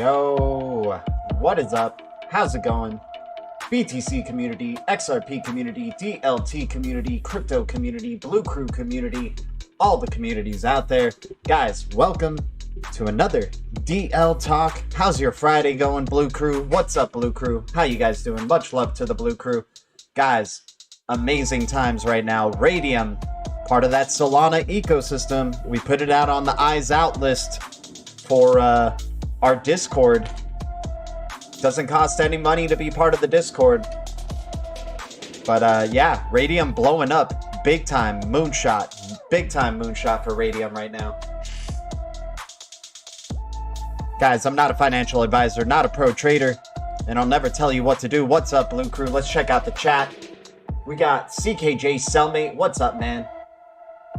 Yo, what is up? How's it going? BTC community, XRP community, DLT community, crypto community, Blue Crew community, all the communities out there. Guys, welcome to another DL Talk. How's your Friday going, Blue Crew? What's up, Blue Crew? How you guys doing? Much love to the Blue Crew. Guys, amazing times right now. Radium, part of that Solana ecosystem. We put it out on the eyes out list for our Discord. Doesn't cost any money to be part of the Discord. But yeah, Radium blowing up big time. Moonshot. Big time moonshot for Radium right now. Guys, I'm not a financial advisor, not a pro trader, and I'll never tell you what to do. What's up, Blue Crew? Let's check out the chat. We got CKJ Cellmate. What's up, man?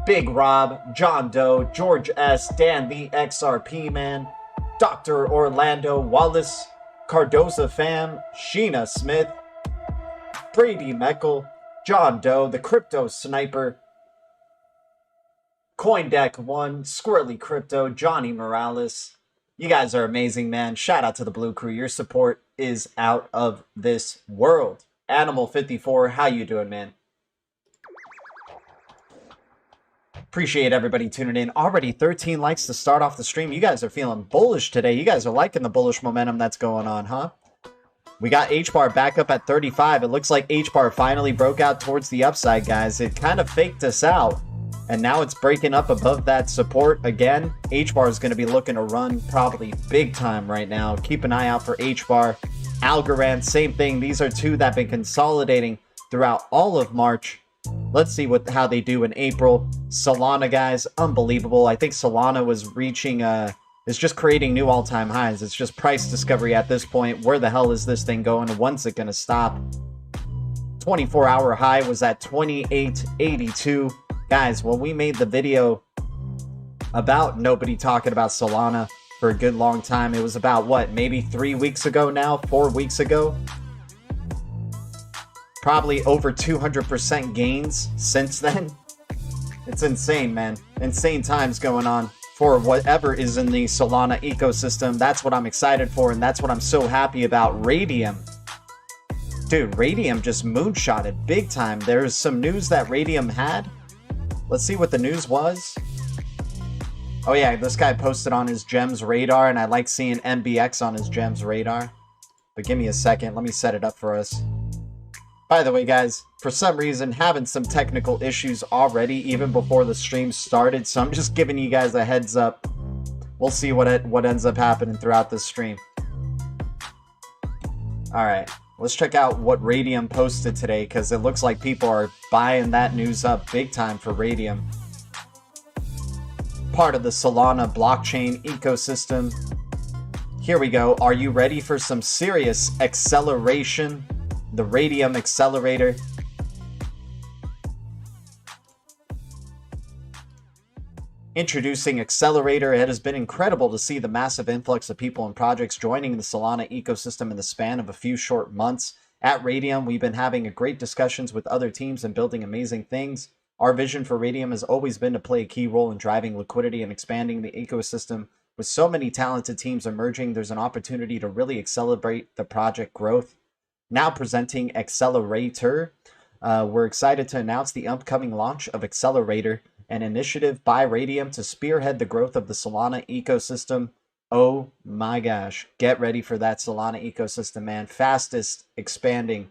Big Rob, John Doe, George S, Dan the XRP man, Dr. Orlando Wallace, Cardoza Fam, Sheena Smith, Brady Meckel, John Doe, the Crypto Sniper, CoinDeck1, Squirrely Crypto, Johnny Morales. You guys are amazing, man. Shout out to the Blue Crew. Your support is out of this world. Animal54, how you doing, man? Appreciate everybody tuning in. Already 13 likes to start off the stream. You guys are feeling bullish today. You guys are liking the bullish momentum that's going on, huh? We got Hbar back up at 35. It looks like Hbar finally broke out towards the upside, guys. It kind of faked us out, and now it's breaking up above that support again. Hbar is going to be looking to run probably big time right now. Keep an eye out for Hbar. Algorand, same thing. These are two that have been consolidating throughout all of March. Let's see how they do in April. Solana, guys, unbelievable. I think Solana was reaching, it's just creating new all-time highs. It's just price discovery at this point. Where the hell is this thing going? When's it going to stop? 24-hour high was at 28.82. Guys, when we made the video about nobody talking about Solana for a good long time, it was about, what, maybe 3 weeks ago now? 4 weeks ago? Probably over 200% gains since then. It's insane, man. Insane times going on for whatever is in the Solana ecosystem. That's what I'm excited for, and that's what I'm so happy about. Radium. Dude, Radium just moonshotted big time. There's some news that Radium had. Let's see what the news was. Oh yeah, this guy posted on his Gems radar, and I like seeing MBX on his Gems radar. But give me a second. Let me set it up for us. By the way, guys, for some reason, having some technical issues already, even before the stream started, so I'm just giving you guys a heads up. We'll see what ends up happening throughout the stream. Alright, let's check out what Radium posted today, because it looks like people are buying that news up big time for Radium. Part of the Solana blockchain ecosystem. Here we go. Are you ready for some serious acceleration? The Radium Accelerator. Introducing Accelerator. It has been incredible to see the massive influx of people and projects joining the Solana ecosystem in the span of a few short months. At Radium, we've been having great discussions with other teams and building amazing things. Our vision for Radium has always been to play a key role in driving liquidity and expanding the ecosystem. With so many talented teams emerging, there's an opportunity to really accelerate the project growth. Now presenting Accelerator. We're excited to announce the upcoming launch of Accelerator, an initiative by Radium to spearhead the growth of the Solana ecosystem. Oh my gosh. Get ready for that Solana ecosystem, man. Fastest expanding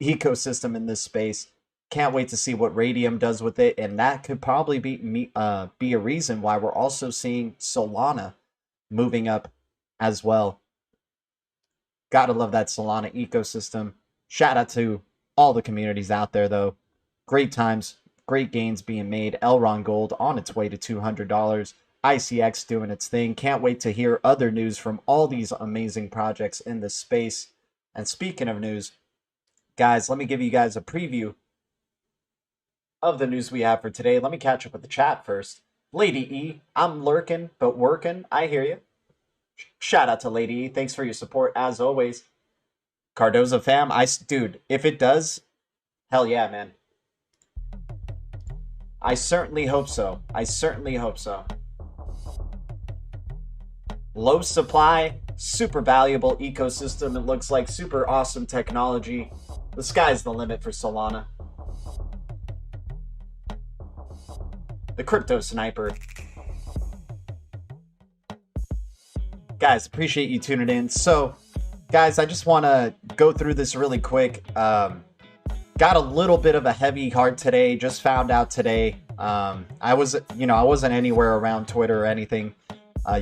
ecosystem in this space. Can't wait to see what Radium does with it, and that could probably be a reason why we're also seeing Solana moving up as well. Gotta love that Solana ecosystem. Shout out to all the communities out there, though. Great times, great gains being made. Elron Gold on its way to $200. ICX doing its thing. Can't wait to hear other news from all these amazing projects in this space. And speaking of news, guys, let me give you guys a preview of the news we have for today. Let me catch up with the chat first. Lady E, I'm lurking, but working. I hear you. Shout out to Lady E. Thanks for your support, as always. Cardoza fam, dude, if it does, hell yeah, man. I certainly hope so. I certainly hope so. Low supply, Super valuable ecosystem. It looks like super awesome technology. The sky's the limit for Solana. The crypto sniper. Guys, appreciate you tuning in. So, guys, I just want to go through this really quick. Got a little bit of a heavy heart today. Just found out today. I wasn't anywhere around Twitter or anything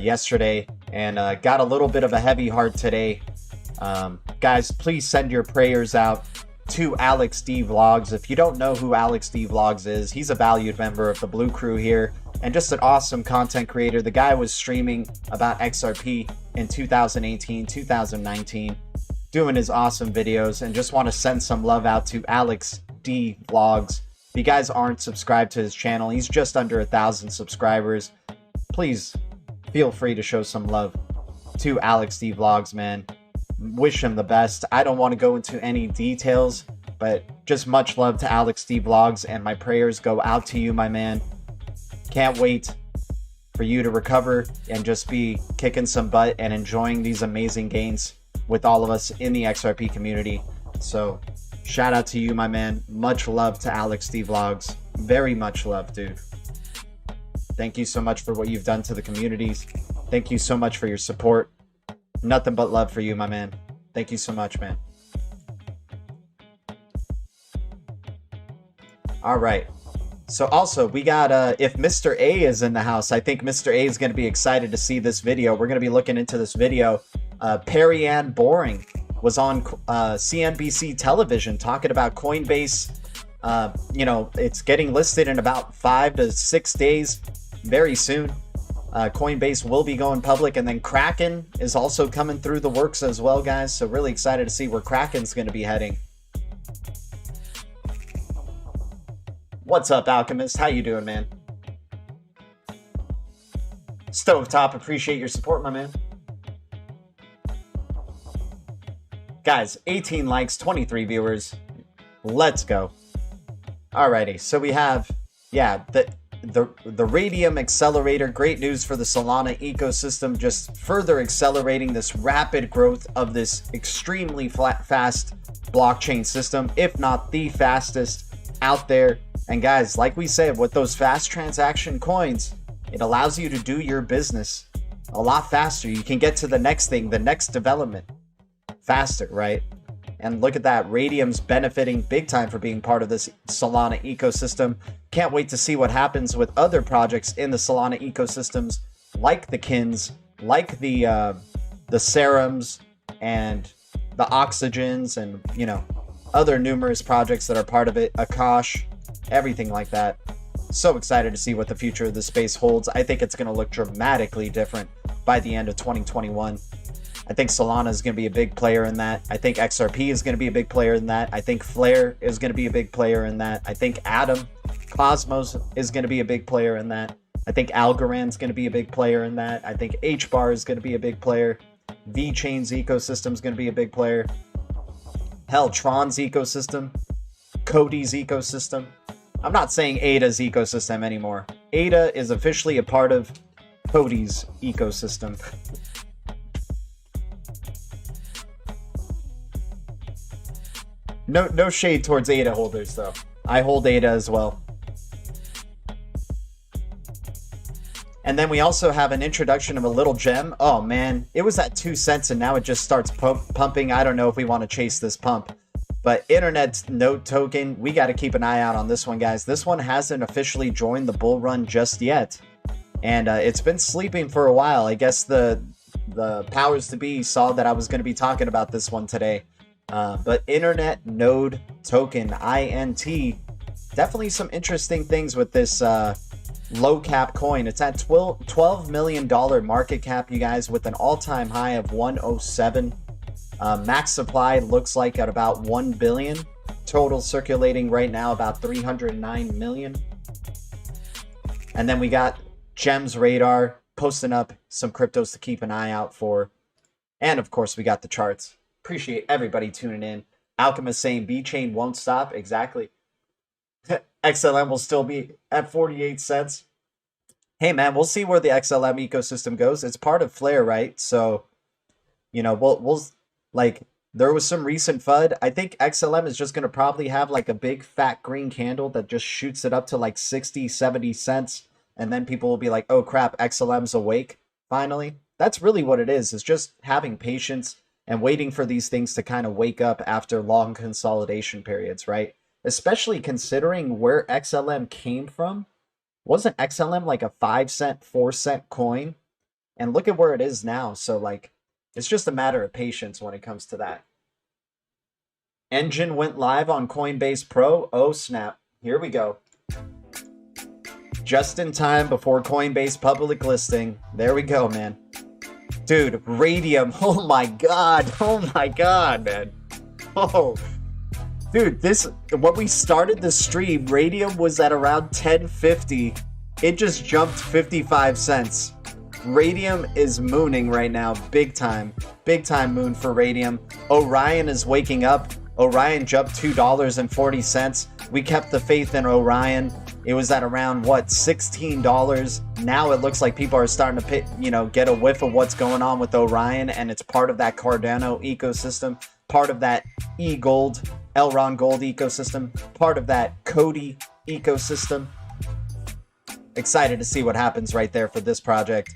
yesterday, and got a little bit of a heavy heart today. Guys, please send your prayers out to Alex D Vlogs. If you don't know who Alex D Vlogs is, he's a valued member of the Blue Crew here, and just an awesome content creator. The guy was streaming about XRP in 2018, 2019. Doing his awesome videos, and just want to send some love out to Alex D Vlogs. If you guys aren't subscribed to his channel, he's just under 1,000 subscribers. Please feel free to show some love to Alex D Vlogs, man. Wish him the best. I don't want to go into any details, but just much love to Alex D Vlogs, and my prayers go out to you, my man. Can't wait for you to recover and just be kicking some butt and enjoying these amazing gains with all of us in the XRP community. So shout out to you, my man. Much love to Alex D Vlogs. Very much love, dude. Thank you so much for what you've done to the communities. Thank you so much for your support. Nothing but love for you, my man. Thank you so much, man. All right. So also, we got, if Mr. A is in the house, I think Mr. A is going to be excited to see this video. We're going to be looking into this video. Perry Ann Boring was on CNBC television talking about Coinbase. It's getting listed in about 5 to 6 days, very soon. Coinbase will be going public, and then Kraken is also coming through the works as well, guys. So really excited to see where Kraken's going to be heading. What's up, Alchemist? How you doing, man? Stovetop, appreciate your support, my man. Guys, 18 likes, 23 viewers. Let's go. Alrighty, so we have, the Radium Accelerator. Great news for the Solana ecosystem, just further accelerating this rapid growth of this extremely fast blockchain system, if not the fastest out there. And guys, like we said, with those fast transaction coins, it allows you to do your business a lot faster. You can get to the next thing, the next development faster, right? And look at that, Radium's benefiting big time for being part of this Solana ecosystem. Can't wait to see what happens with other projects in the Solana ecosystems, like the Kins, like the Serums, and the Oxygens, and other numerous projects that are part of it, Akash, everything like that. So excited to see what the future of the space holds. I think it's going to look dramatically different by the end of 2021. I think Solana is going to be a big player in that. I think XRP is going to be a big player in that. I think Flare is going to be a big player in that. I think Atom, Cosmos is going to be a big player in that. I think Algorand is going to be a big player in that. I think Hbar is going to be a big player. VeChain's ecosystem is going to be a big player. Hell, Tron's ecosystem. Coti's ecosystem. I'm not saying ADA's ecosystem anymore. ADA is officially a part of Coti's ecosystem. No shade towards ADA holders, though. I hold ADA as well. And then we also have an introduction of a little gem. Oh man, it was at 2 cents and now it just starts pumping. I don't know if we want to chase this pump. But Internet Node Token, we got to keep an eye out on this one, guys. This one hasn't officially joined the bull run just yet. And it's been sleeping for a while. I guess the powers to be saw that I was going to be talking about this one today. But Internet Node Token, INT, definitely some interesting things with this low cap coin. It's at $12 million market cap, you guys, with an all-time high of 107. Max supply looks like at about 1 billion. Total circulating right now about 309 million. And then we got Gems Radar posting up some cryptos to keep an eye out for. And of course, we got the charts. Appreciate everybody tuning in. Alchemist saying VeChain won't stop. Exactly. XLM will still be at 48 cents. Hey man, we'll see where the XLM ecosystem goes. It's part of Flare, right? So You know, we'll like, there was some recent FUD. I think XLM is just going to probably have like a big fat green candle that just shoots it up to like 60, 70 cents. And then people will be like, oh crap, XLM's awake finally. That's really what it is just having patience and waiting for these things to kind of wake up after long consolidation periods, right? Especially considering where XLM came from. Wasn't XLM like a 5-cent, 4-cent coin? And look at where it is now. So like, it's just a matter of patience when it comes to that. Engine went live on Coinbase Pro. Oh snap. Here we go. Just in time before Coinbase public listing. There we go, man. Dude, Radium. Oh my god. Oh my god, man. Oh. Dude, when we started the stream, Radium was at around 1050. It just jumped 55 cents. Radium is mooning right now, big time. Big time moon for Radium. Orion is waking up. Orion jumped $2.40. We kept the faith in Orion. It was at around, what, $16. Now it looks like people are starting to get a whiff of what's going on with Orion, and it's part of that Cardano ecosystem, part of that E-Gold, Elron Gold ecosystem, part of that Coti ecosystem. Excited to see what happens right there for this project.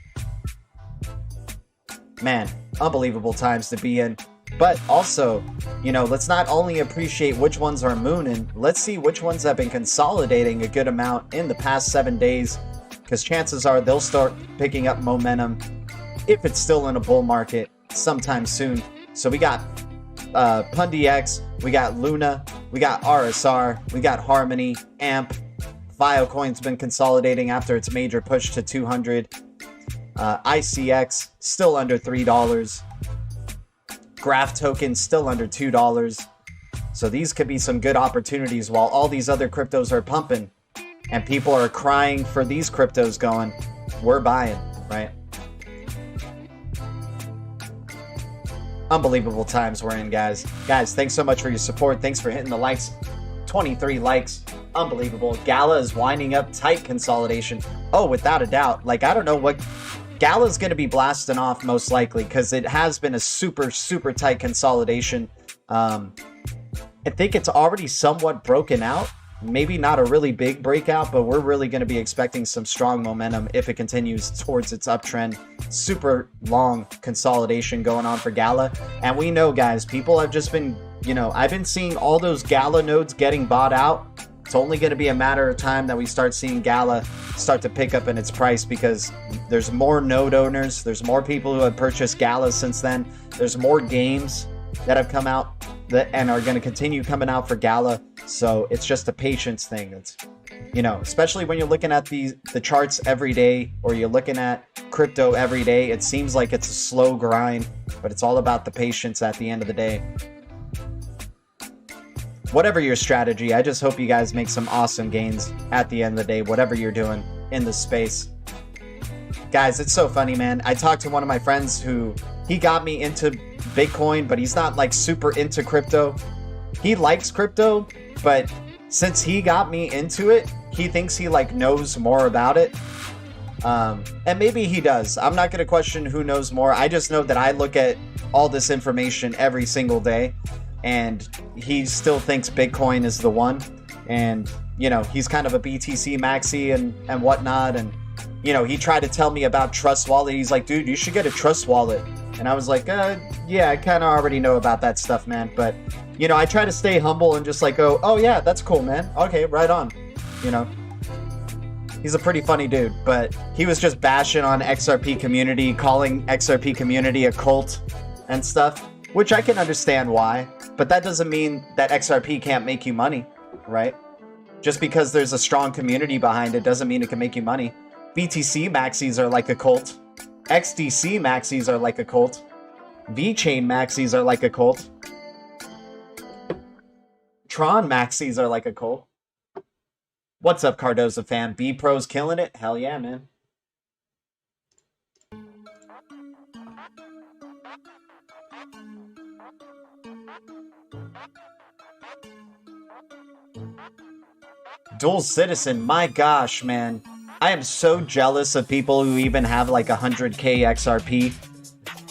Man, unbelievable times to be in. But also, let's not only appreciate which ones are mooning, let's see which ones have been consolidating a good amount in the past 7 days, because chances are they'll start picking up momentum if it's still in a bull market sometime soon. So we got PundyX, we got Luna, we got RSR, we got Harmony, AMP. Filecoin's been consolidating after its major push to 200. ICX still under $3. Graph token still under $2. So these could be some good opportunities while all these other cryptos are pumping and people are crying for these cryptos going, we're buying, right? Unbelievable times we're in, guys. Guys, thanks so much for your support. Thanks for hitting the likes. 23 likes. Unbelievable. Gala is winding up tight consolidation. Oh, without a doubt. Like, I don't know what... Gala's going to be blasting off most likely because it has been a super, super tight consolidation. I think it's already somewhat broken out. Maybe not a really big breakout, but we're really going to be expecting some strong momentum if it continues towards its uptrend. Super long consolidation going on for Gala. And we know, guys, people have just been, I've been seeing all those Gala nodes getting bought out. It's only going to be a matter of time that we start seeing Gala start to pick up in its price because there's more node owners. There's more people who have purchased Gala since then. There's more games that have come out and are going to continue coming out for Gala. So it's just a patience thing. It's, especially when you're looking at the charts every day or you're looking at crypto every day, it seems like it's a slow grind, but it's all about the patience at the end of the day. Whatever your strategy, I just hope you guys make some awesome gains at the end of the day, whatever you're doing in this space. Guys, it's so funny, man. I talked to one of my friends who, he got me into Bitcoin, but he's not like super into crypto. He likes crypto, but since he got me into it, he thinks he like knows more about it. And maybe he does. I'm not going to question who knows more. I just know that I look at all this information every single day. And he still thinks Bitcoin is the one. And, he's kind of a BTC maxi and whatnot. And, he tried to tell me about Trust Wallet. He's like, dude, you should get a Trust Wallet. And I was like, yeah, I kind of already know about that stuff, man. But, I try to stay humble and just like go, oh, yeah, that's cool, man. Okay, right on. He's a pretty funny dude. But he was just bashing on XRP community, calling XRP community a cult and stuff. Which I can understand why, but that doesn't mean that XRP can't make you money, right? Just because there's a strong community behind it doesn't mean it can make you money. BTC maxis are like a cult. XDC maxis are like a cult. VeChain maxis are like a cult. Tron maxis are like a cult. What's up, Cardoza fam? B-Pro's killing it? Hell yeah, man. Dual Citizen, my gosh, man. I am so jealous of people who even have like 100k XRP.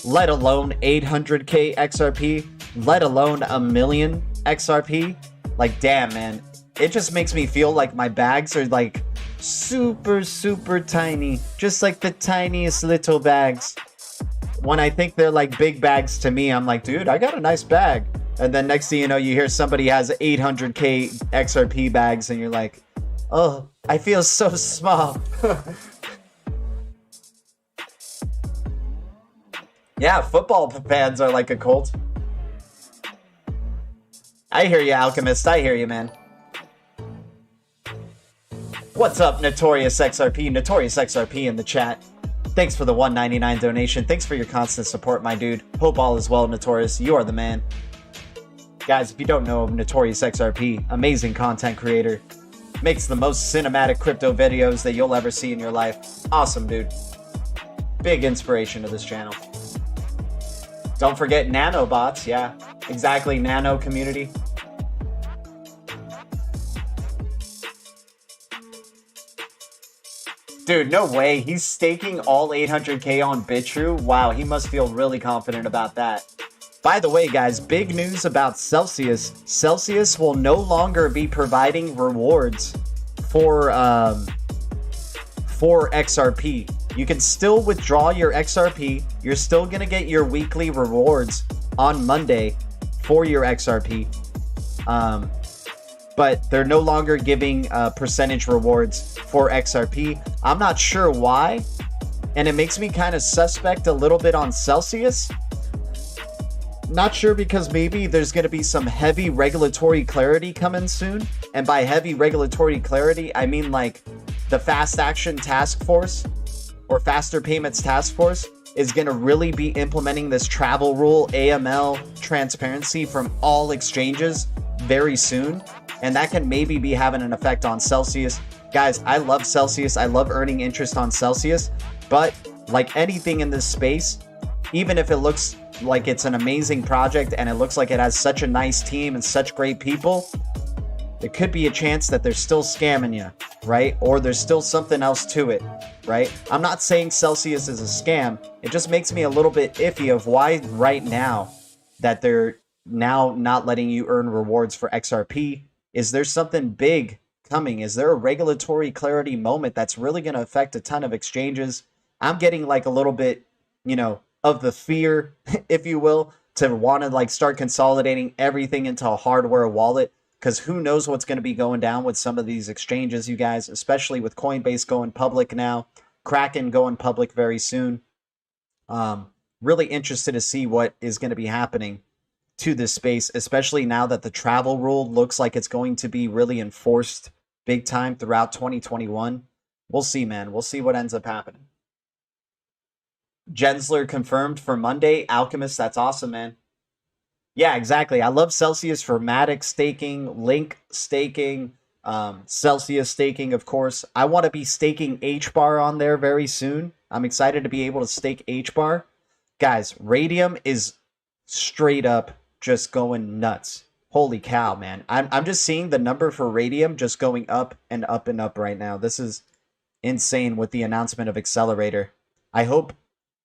let alone 800k XRP, let alone a million XRP. Like, damn, man. It just makes me feel like my bags are like super, super tiny. Just like the tiniest little bags. When I think they're like big bags to me, I'm like, dude, I got a nice bag. And then next thing you know, you hear somebody has 800k XRP bags and you're like, oh, I feel so small. Yeah, football fans are like a cult. I hear you, Alchemist. I hear you, man. What's up, Notorious XRP? Notorious XRP in the chat. Thanks for the $1.99 donation. Thanks for your constant support, my dude. Hope all is well, Notorious. You are the man. Guys, if you don't know Notorious XRP, amazing content creator. Makes the most cinematic crypto videos that you'll ever see in your life. Awesome, dude. Big inspiration to this channel. Don't forget nanobots. Yeah, exactly. Nano community. Dude, no way. He's staking all 800k on BitTrue. Wow, he must feel really confident about that. By the way, guys, big news about Celsius. Celsius will no longer be providing rewards for XRP. You can still withdraw your XRP. You're still going to get your weekly rewards on Monday for your XRP. But they're no longer giving percentage rewards for XRP. I'm not sure why. And it makes me kind of suspect a little bit on Celsius. Not sure, because maybe there's going to be some heavy regulatory clarity coming soon. And by heavy regulatory clarity, I mean like the Fast Action Task Force or Faster Payments Task Force is going to really be implementing this travel rule, AML transparency from all exchanges very soon. And that can maybe be having an effect on Celsius. Guys, I love Celsius. I love earning interest on Celsius. But like anything in this space, even if it looks like it's an amazing project and it looks like it has such a nice team and such great people, there could be a chance that they're still scamming you, right? Or there's still something else to it, right? I'm not saying Celsius is a scam. It just makes me a little bit iffy of why right now that they're now not letting you earn rewards for XRP. Is there something big coming? Is there a regulatory clarity moment that's really going to affect a ton of exchanges? I'm getting like a little bit, you know, of the fear, if you will, to want to like start consolidating everything into a hardware wallet. Because who knows what's going to be going down with some of these exchanges, you guys, especially with Coinbase going public now, Kraken going public very soon. Really interested to see what is going to be happening to this space, especially now that the travel rule looks like it's going to be really enforced big time throughout 2021. We'll see, man. We'll see what ends up happening. Gensler confirmed for Monday. Alchemist, that's awesome, man. Yeah, exactly. I love Celsius for Matic staking, Link staking, Celsius staking, of course. I want to be staking Hbar on there very soon. I'm excited to be able to stake Hbar. Guys, Radium is straight up just going nuts. Holy cow, man. I'm just seeing the number for Radium just going up and up and up right now. This is insane with the announcement of Accelerator. I hope...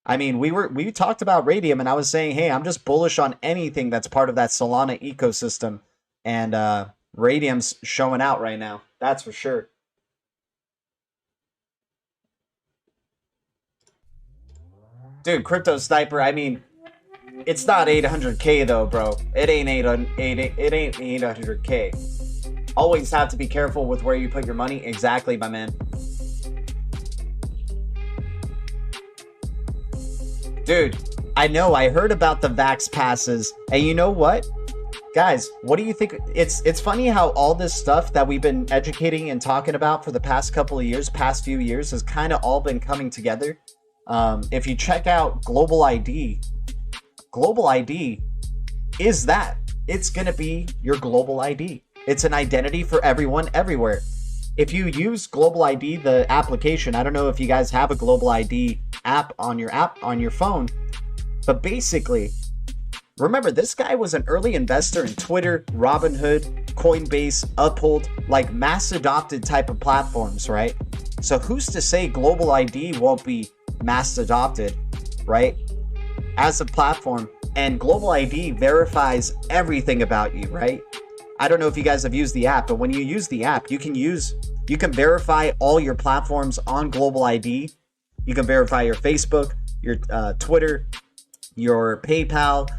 I mean, we talked about Radium, and I was saying, hey, I'm just bullish on anything that's part of that Solana ecosystem. And Radium's showing out right now. That's for sure. Dude, Crypto Sniper, I mean, it's not 800k though, bro. It ain't 800k. Always have to be careful with where you put your money. Exactly, my man. Dude, I know, I heard about the Vax passes, and you know what? Guys, what do you think? It's funny how all this stuff that we've been educating and talking about for the past couple of years, past few years, has kind of all been coming together. If you check out Global ID is that. It's going to be your Global ID. It's an identity for everyone, everywhere. If you use Global ID, the application, I don't know if you guys have a Global ID app on your phone, but basically, remember, this guy was an early investor in Twitter, Robinhood, Coinbase, Uphold, like mass adopted type of platforms, right? So who's to say Global ID won't be mass adopted, right? as a platform, and Global ID verifies everything about you, right? I don't know if you guys have used the app, but when you use the app, you can verify all your platforms on Global ID. You can verify your Facebook, your Twitter, your PayPal,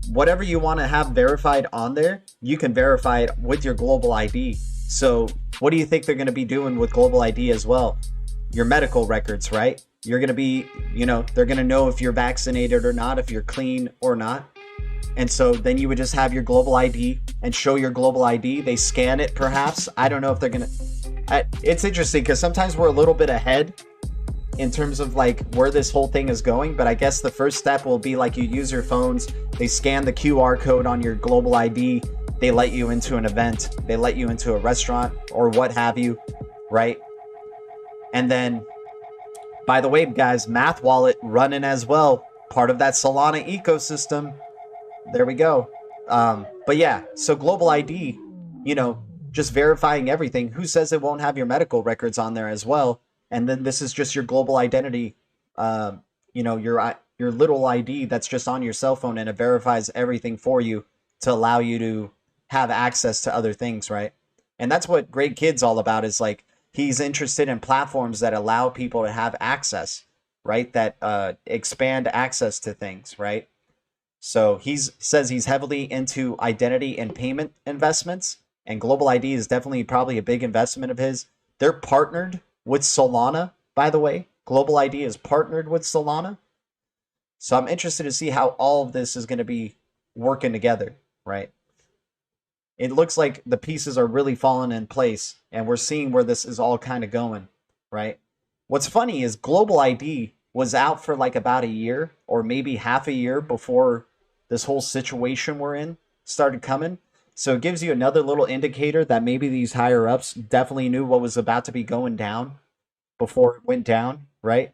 whatever you want to have verified on there, you can verify it with your Global ID. So what do you think they're going to be doing with Global ID as well? Your medical records, right? You're going to be, they're going to know if you're vaccinated or not, if you're clean or not. And so then you would just have your Global ID and show your Global ID. They scan it perhaps. I don't know if they're going to... It's interesting because sometimes we're a little bit ahead in terms of like where this whole thing is going. But I guess the first step will be like you use your phones. They scan the QR code on your Global ID. They let you into an event. They let you into a restaurant or what have you, right? And then, by the way, guys, Math Wallet running as well. Part of that Solana ecosystem. There we go. But yeah, so Global ID, just verifying everything. Who says it won't have your medical records on there as well? And then this is just your global identity, your little ID that's just on your cell phone, and it verifies everything for you to allow you to have access to other things, right? And that's what Great Kid's all about, is like he's interested in platforms that allow people to have access, right? That expand access to things, right? So he says he's heavily into identity and payment investments, and Global ID is definitely probably a big investment of his. They're partnered with Solana, by the way. Global ID is partnered with Solana. So I'm interested to see how all of this is going to be working together, right? It looks like the pieces are really falling in place, and we're seeing where this is all kind of going, right? What's funny is Global ID was out for like about a year or maybe half a year before this whole situation we're in started coming. So it gives you another little indicator that maybe these higher ups definitely knew what was about to be going down before it went down, right?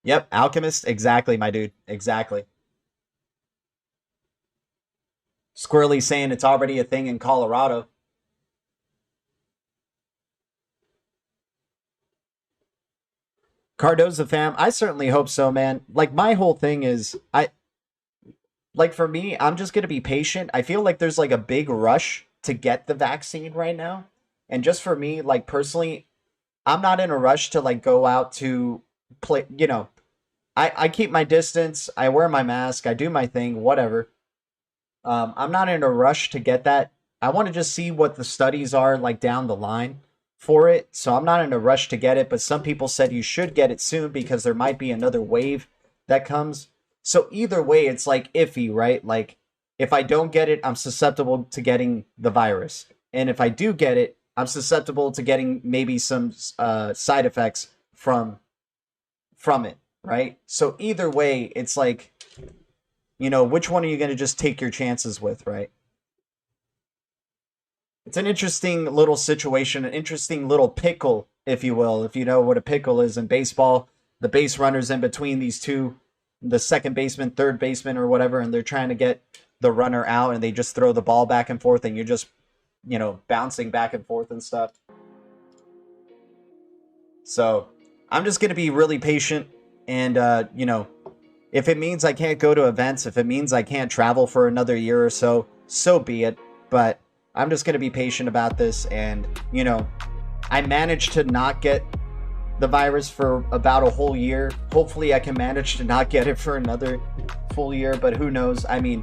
Yep, Alchemist, exactly, my dude, exactly. Squirrely saying it's already a thing in Colorado. Cardoza fam, I certainly hope so, man. Like, my whole thing is, for me, I'm just going to be patient. I feel like there's like a big rush to get the vaccine right now. And just for me, like personally, I'm not in a rush to like go out to play, I keep my distance. I wear my mask. I do my thing, whatever. I'm not in a rush to get that. I want to just see what the studies are like down the line for it. So I'm not in a rush to get it, but some people said you should get it soon because there might be another wave that comes. So either way, it's like iffy, right? Like if I don't get it, I'm susceptible to getting the virus. And if I do get it, I'm susceptible to getting maybe some side effects from it, right? So either way, it's like, which one are you going to just take your chances with, right? It's an interesting little situation, an interesting little pickle, if you will. If you know what a pickle is in baseball, the base runners in between these two, the second baseman, third baseman, or whatever, and they're trying to get the runner out, and they just throw the ball back and forth, and you're just, bouncing back and forth and stuff. So I'm just going to be really patient, and, if it means I can't go to events, if it means I can't travel for another year or so, so be it. But I'm just going to be patient about this. And, I managed to not get the virus for about a whole year. Hopefully I can manage to not get it for another full year, but who knows? I mean,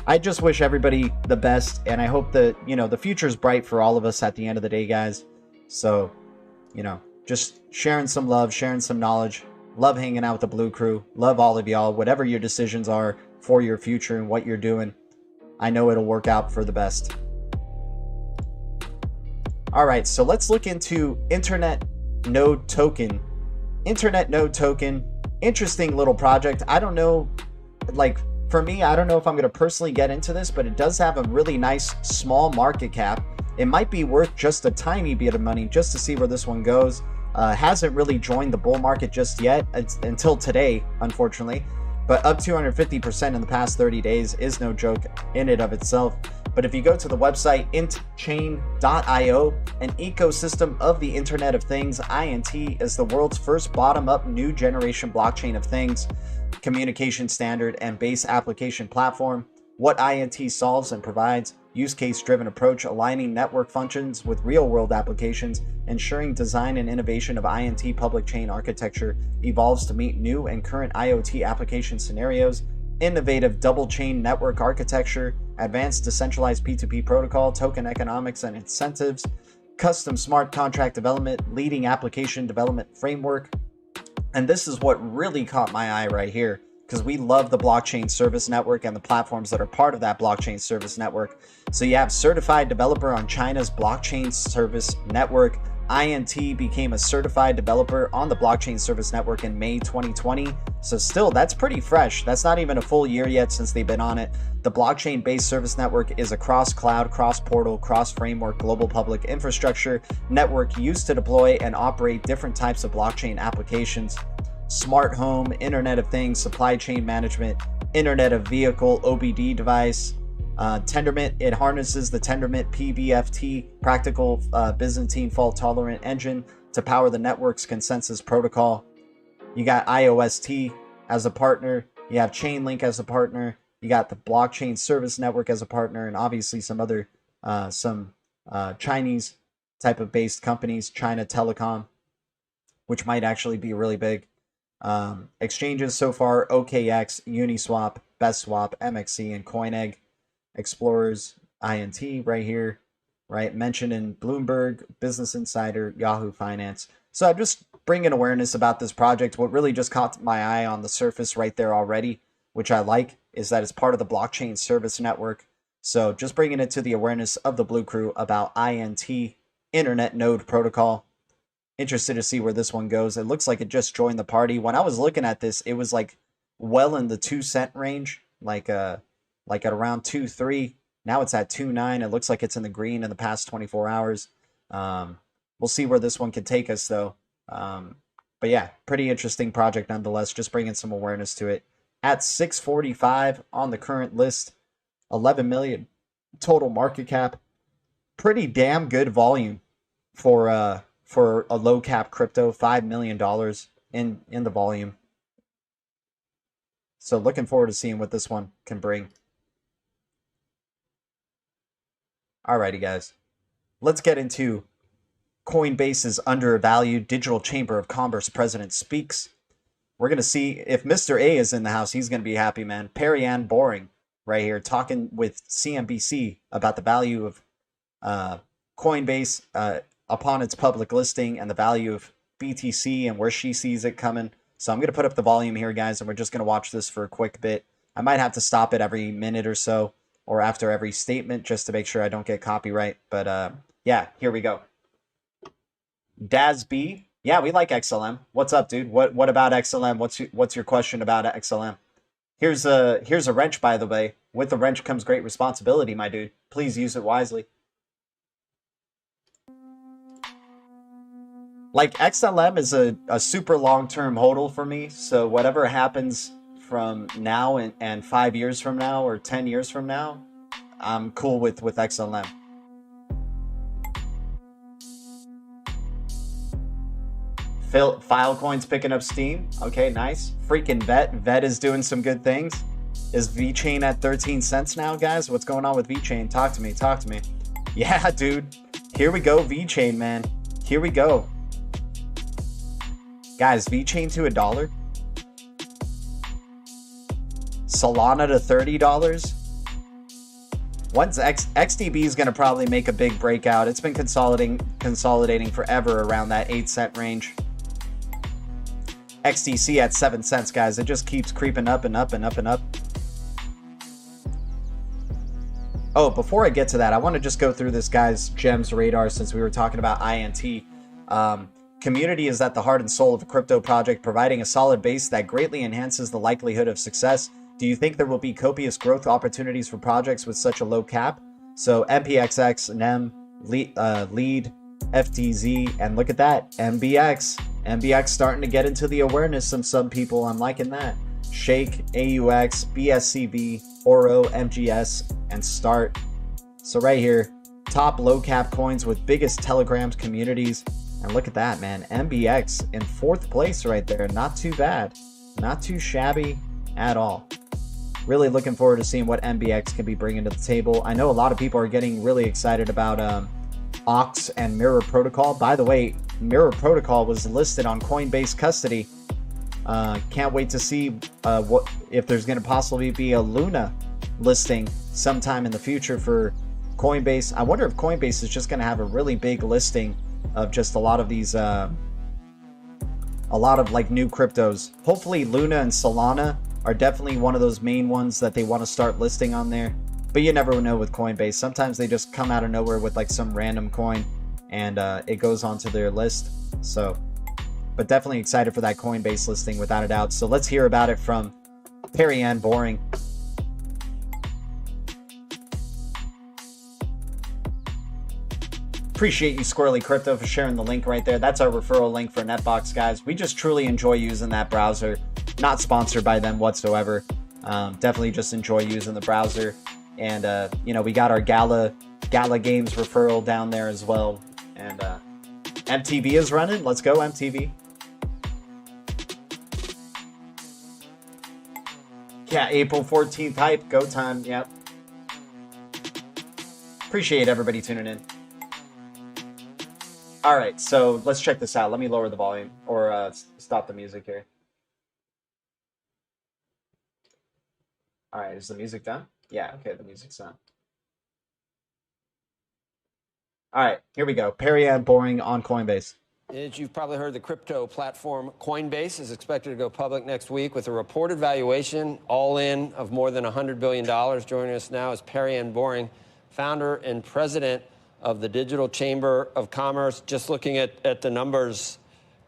I just wish everybody the best. And I hope that, the future is bright for all of us at the end of the day, guys. So, just sharing some love, sharing some knowledge. Love hanging out with the Blue Crew. Love all of y'all. Whatever your decisions are for your future and what you're doing, I know it'll work out for the best. All right, so let's look into Internet Node Token. Internet Node Token, interesting little project. I don't know, for me, I don't know if I'm going to personally get into this, but it does have a really nice small market cap. It might be worth just a tiny bit of money just to see where this one goes. Hasn't really joined the bull market just yet, until today, unfortunately. But up 250% in the past 30 days is no joke in and of itself. But if you go to the website intchain.io, an ecosystem of the Internet of Things, INT is the world's first bottom-up new generation blockchain of things, communication standard, and base application platform. What INT solves and provides: use case-driven approach, aligning network functions with real-world applications, ensuring design and innovation of INT public chain architecture evolves to meet new and current IoT application scenarios, innovative double-chain network architecture, advanced decentralized P2P protocol, token economics and incentives, custom smart contract development, leading application development framework. And this is what really caught my eye right here, because we love the blockchain service network and the platforms that are part of that blockchain service network. So you have certified developer on China's blockchain service network. INT became a certified developer on the blockchain service network in May 2020. So still, that's pretty fresh. That's not even a full year yet since they've been on it. The blockchain-based service network is a cross-cloud, cross-portal, cross-framework global public infrastructure network used to deploy and operate different types of blockchain applications: smart home, Internet of Things, supply chain management, Internet of Vehicle, OBD device, Tendermint. It harnesses the Tendermint PBFT, practical Byzantine fault-tolerant engine, to power the network's consensus protocol. You got IOST as a partner. You have Chainlink as a partner. You got the blockchain service network as a partner, and obviously some other Chinese type of based companies, China Telecom, which might actually be really big. Exchanges so far: OKX, Uniswap, BestSwap, MXC, and CoinEgg. Explorers, INT right here, right? Mentioned in Bloomberg, Business Insider, Yahoo Finance. So I'm just bringing awareness about this project. What really just caught my eye on the surface right there already, which I like, is that it's part of the blockchain service network. So just bringing it to the awareness of the Blue Crew about INT, Internet Node Protocol. Interested to see where this one goes. It looks like it just joined the party. When I was looking at this, it was like well in the 2 cent range, like at around 2.3. Now it's at 2.9. It looks like it's in the green in the past 24 hours. We'll see where this one can take us, though. But yeah, pretty interesting project nonetheless. Just bringing some awareness to it. At 645 on the current list, 11 million total market cap. Pretty damn good volume for a low cap crypto. $5 million in the volume. So looking forward to seeing what this one can bring. Alrighty, guys. Let's get into Coinbase's undervalued Digital Chamber of Commerce president speaks. We're going to see if Mr. A is in the house. He's going to be happy, man. Perry Ann Boring right here talking with CNBC about the value of Coinbase upon its public listing and the value of BTC and where she sees it coming. So I'm going to put up the volume here, guys, and we're just going to watch this for a quick bit. I might have to stop it every minute or so, or after every statement, just to make sure I don't get copyright. But yeah, here we go. Daz B, yeah, we like XLM. What's up, dude? What about XLM? What's your question about XLM? Here's a wrench, by the way. With the wrench comes great responsibility, my dude. Please use it wisely. Like, XLM is a super long-term hodl for me, so whatever happens from now and 5 years from now or 10 years from now, I'm cool with XLM. Filecoin's picking up steam. Okay, nice. Freaking Vet is doing some good things. Is VeChain at 13 cents now, guys? What's going on with VeChain? Talk to me. Yeah, dude. Here we go, VeChain, man. Here we go. Guys, VeChain to $1. Solana to $30. Once XDB is going to probably make a big breakout. It's been consolidating forever around that 8 cent range. XDC at 7 cents, guys. It just keeps creeping up and up and up and up. Oh, before I get to that, I want to just go through this guy's gems radar since we were talking about INT. Community is at the heart and soul of a crypto project, providing a solid base that greatly enhances the likelihood of success. Do you think there will be copious growth opportunities for projects with such a low cap? So MPXX, NEM, Lead, FTZ, and look at that, MBX. MBX starting to get into the awareness of some people. I'm liking that. Shake, AUX, BSCB, Oro, MGS, and Start. So right here, top low cap coins with biggest Telegram communities. And look at that, man. MBX in 4th place right there. Not too bad. Not too shabby at all. Really looking forward to seeing what MBX can be bringing to the table. I know a lot of people are getting really excited about Ox and Mirror Protocol. By the way, Mirror Protocol was listed on Coinbase custody. Can't wait to see what if there's going to possibly be a Luna listing sometime in the future for Coinbase. I wonder if Coinbase is just going to have a really big listing of just a lot of these, a lot of like new cryptos. Hopefully Luna and Solana are definitely one of those main ones that they want to start listing on there. But you never know with Coinbase. Sometimes they just come out of nowhere with like some random coin and it goes onto their list. So, but definitely excited for that Coinbase listing without a doubt. So let's hear about it from Perry Ann Boring. Appreciate you, Squirrely Crypto, for sharing the link right there. That's our referral link for NETBOX, guys. We just truly enjoy using that browser. Not sponsored by them whatsoever. Definitely just enjoy using the browser. And, you know, we got our Gala Games referral down there as well. And MTV is running. Let's go, MTV. Yeah, April 14th hype. Go time. Yep. Appreciate everybody tuning in. All right, so let's check this out. Let me lower the volume or stop the music here. All right, is the music done? Yeah, okay, the music's done. All right, here we go. Perry Ann Boring on Coinbase. As you've probably heard, the crypto platform Coinbase is expected to go public next week with a reported valuation all in of more than $100 billion. Joining us now is Perry Ann Boring, founder and president of the Digital Chamber of Commerce. Just looking at the numbers,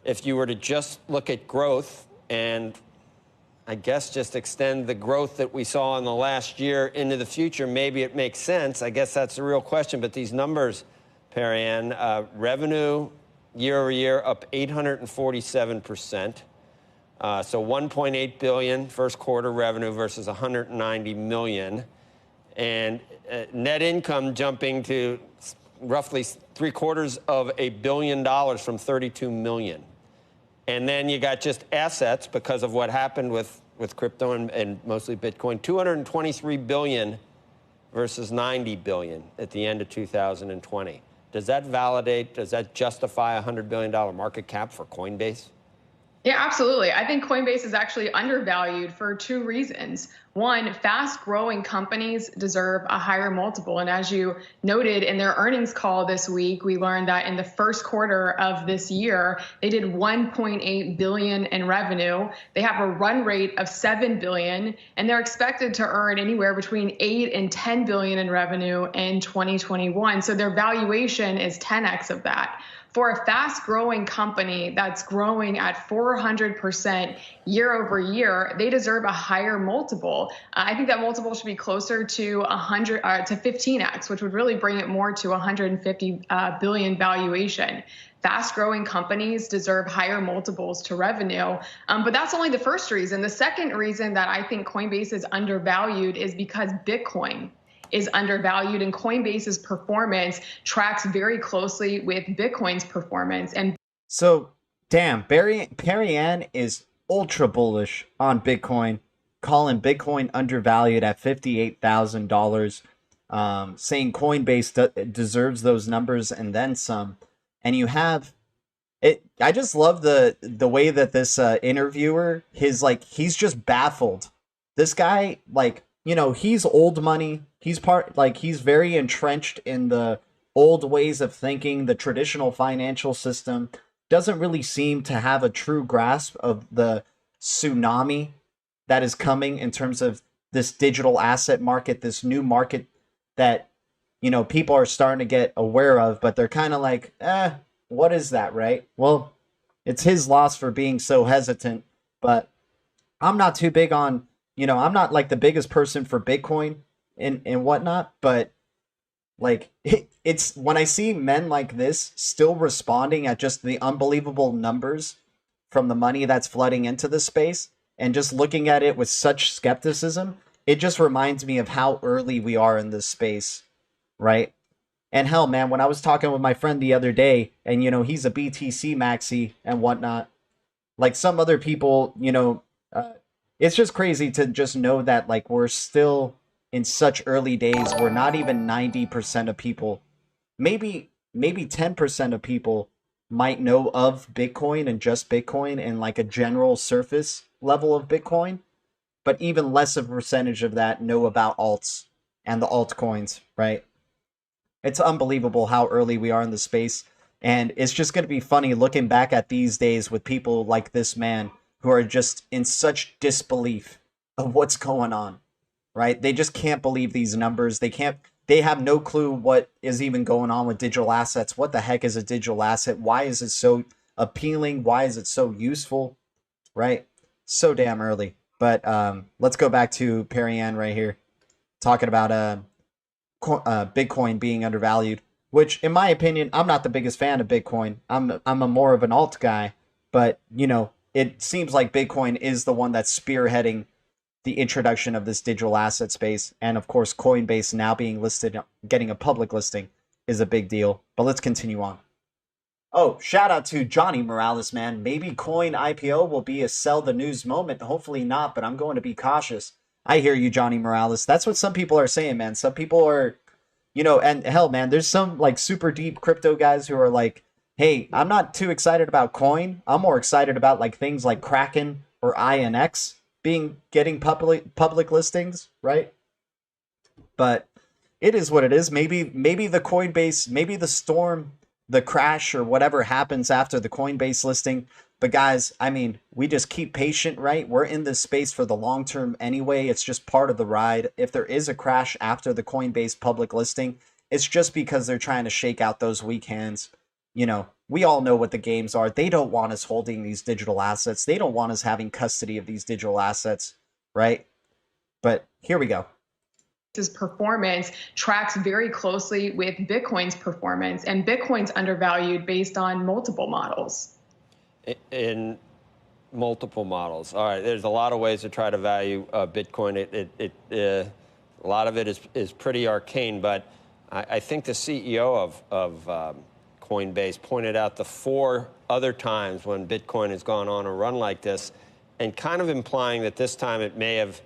if you were to just look at growth and I guess just extend the growth that we saw in the last year into the future, maybe it makes sense. I guess that's the real question. But these numbers, Perry Ann, revenue year over year up 847%. So 1.8 billion first quarter revenue versus 190 million. And net income jumping to roughly $750 million from 32 million. And then you got just assets because of what happened with crypto and mostly Bitcoin, 223 billion versus 90 billion at the end of 2020. Does that validate, does that justify a $100 billion market cap for Coinbase? Yeah, absolutely. I think Coinbase is actually undervalued for 2 reasons. One, fast-growing companies deserve a higher multiple. And as you noted in their earnings call this week, we learned that in the first quarter of this year, they did 1.8 billion in revenue. They have a run rate of 7 billion, and they're expected to earn anywhere between 8 and 10 billion in revenue in 2021. So their valuation is 10x of that. For a fast-growing company that's growing at 400% year over year, they deserve a higher multiple. I think that multiple should be closer to 15x, which would really bring it more to 150 billion valuation. Fast-growing companies deserve higher multiples to revenue, but that's only the first reason. The second reason that I think Coinbase is undervalued is because Bitcoin is undervalued, and Coinbase's performance tracks very closely with Bitcoin's performance. And so, damn, Perry Ann is ultra bullish on Bitcoin, calling Bitcoin undervalued at $58,000, saying Coinbase deserves those numbers and then some. And you have it. I just love the way that this interviewer, he's just baffled. This guy, you know, he's old money. He's he's very entrenched in the old ways of thinking. The traditional financial system doesn't really seem to have a true grasp of the tsunami that is coming in terms of this digital asset market, this new market that, you know, people are starting to get aware of, but they're kind of like, what is that, right? Well, it's his loss for being so hesitant, but I'm not too big on, you know, I'm not like the biggest person for Bitcoin and whatnot, but like it's when I see men like this still responding at just the unbelievable numbers from the money that's flooding into the space and just looking at it with such skepticism, it just reminds me of how early we are in this space right? And hell, man, when I was talking with my friend the other day, and he's a BTC maxi and whatnot, like some other people, it's just crazy to just know that like we're still in such early days. We're not even 90% of people, maybe 10% of people might know of Bitcoin and just Bitcoin and like a general surface level of Bitcoin, but even less of a percentage of that know about alts and the altcoins, right? It's unbelievable how early we are in the space. And it's just going to be funny looking back at these days with people like this man who are just in such disbelief of what's going on, right? They just can't believe these numbers. They have no clue what is even going on with digital assets. What the heck is a digital asset? Why is it so appealing? Why is it so useful, right? So damn early. But let's go back to Perry-Ann right here, talking about Bitcoin being undervalued, which in my opinion, I'm not the biggest fan of Bitcoin. I'm a more of an alt guy, but it seems like Bitcoin is the one that's spearheading the introduction of this digital asset space. And of course, Coinbase now being listed, getting a public listing is a big deal. But let's continue on. Oh, shout out to Johnny Morales, man. Maybe Coin IPO will be a sell the news moment. Hopefully not, but I'm going to be cautious. I hear you, Johnny Morales. That's what some people are saying, man. Some people are, and hell, man, there's some like super deep crypto guys who are like, hey, I'm not too excited about coin. I'm more excited about like things like Kraken or INX getting public listings, right? But it is what it is. Maybe the Coinbase, maybe the storm, the crash or whatever happens after the Coinbase listing. But guys, I mean, we just keep patient, right? We're in this space for the long term anyway. It's just part of the ride. If there is a crash after the Coinbase public listing, it's just because they're trying to shake out those weak hands. We all know what the games are. They don't want us holding these digital assets. They don't want us having custody of these digital assets, right? But here we go. This performance tracks very closely with Bitcoin's performance, and Bitcoin's undervalued based on multiple models. In multiple models. All right, there's a lot of ways to try to value Bitcoin. A lot of it is pretty arcane, but I think the CEO of Coinbase pointed out the 4 other times when Bitcoin has gone on a run like this, and kind of implying that this time it may have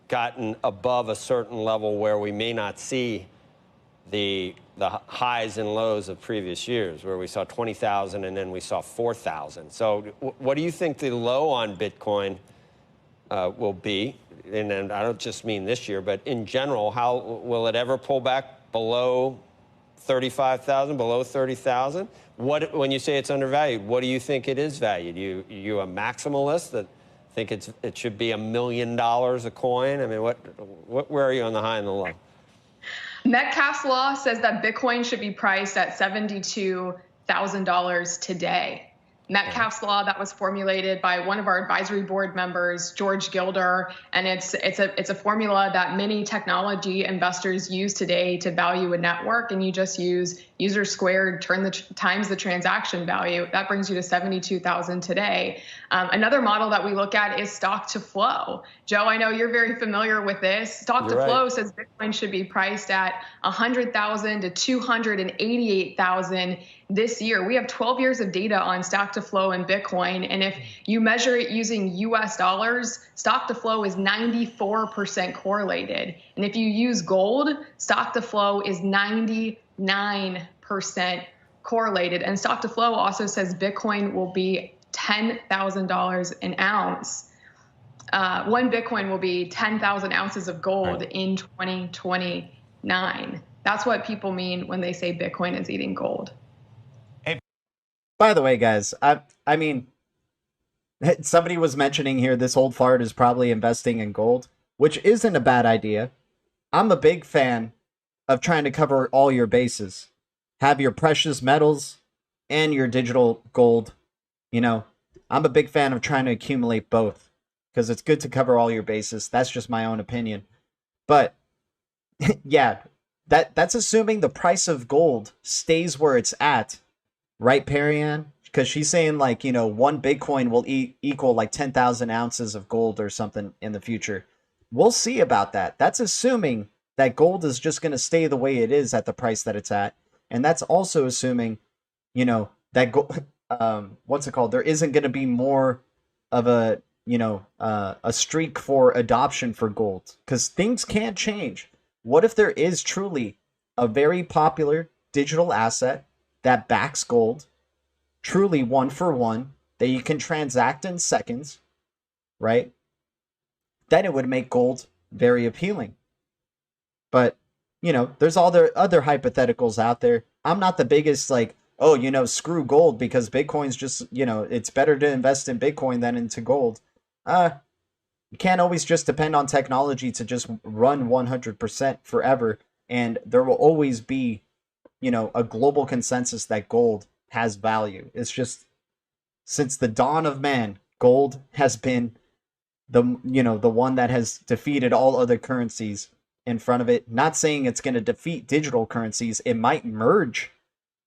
gotten above a certain level where we may not see the highs and lows of previous years, where we saw 20,000 and then we saw 4,000. So what do you think the low on Bitcoin will be? And then I don't just mean this year, but in general, how will it ever pull back below 35,000, below 30,000? When you say it's undervalued, what do you think it is valued? You a maximalist that think it should be $1 million a coin? I mean, where are you on the high and the low? Metcalfe's law says that Bitcoin should be priced at $72,000 today. Metcalfe's law, that was formulated by one of our advisory board members, George Gilder, and it's a formula that many technology investors use today to value a network, and you just use user squared times the transaction value. That brings you to 72,000 today. Another model that we look at is stock to flow. Joe, I know you're very familiar with this. Stock to flow says Bitcoin should be priced at 100,000 to 288,000 this year. We have 12 years of data on stock to flow in Bitcoin, and if you measure it using US dollars, stock to flow is 94% correlated. And if you use gold, stock to flow is 99% correlated. And stock to flow also says Bitcoin will be $10,000 an ounce. One Bitcoin will be 10,000 ounces of gold in 2029. That's what people mean when they say Bitcoin is eating gold. By the way, guys, I mean, somebody was mentioning here this old fart is probably investing in gold, which isn't a bad idea. I'm a big fan of trying to cover all your bases. Have your precious metals and your digital gold. I'm a big fan of trying to accumulate both because it's good to cover all your bases. That's just my own opinion. But yeah, that's assuming the price of gold stays where it's at. Right, Perry-Ann? Because she's saying like, one Bitcoin will equal like 10,000 ounces of gold or something in the future. We'll see about that. That's assuming that gold is just going to stay the way it is at the price that it's at. And that's also assuming, you know, that what's it called? There isn't going to be more of a, you know, a streak for adoption for gold, because things can't change. What if there is truly a very popular digital asset that backs gold, truly one for one, that you can transact in seconds, right? Then it would make gold very appealing. But, you know, there's all the other hypotheticals out there. I'm not the biggest, like, oh, you know, screw gold because Bitcoin's just, you know, it's better to invest in Bitcoin than into gold. You can't always just depend on technology to just run 100% forever. And there will always be, you know, a global consensus that gold has value. It's just, since the dawn of man, gold has been the, you know, the one that has defeated all other currencies in front of it. Not saying it's going to defeat digital currencies. It might merge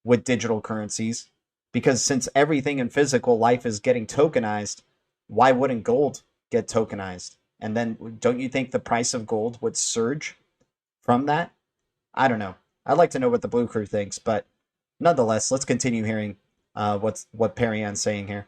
with digital currencies, because since everything in physical life is getting tokenized, why wouldn't gold get tokenized? And then don't you think the price of gold would surge from that? I don't know. I'd like to know what the Blue Crew thinks, but nonetheless, let's continue hearing what Perian's saying here.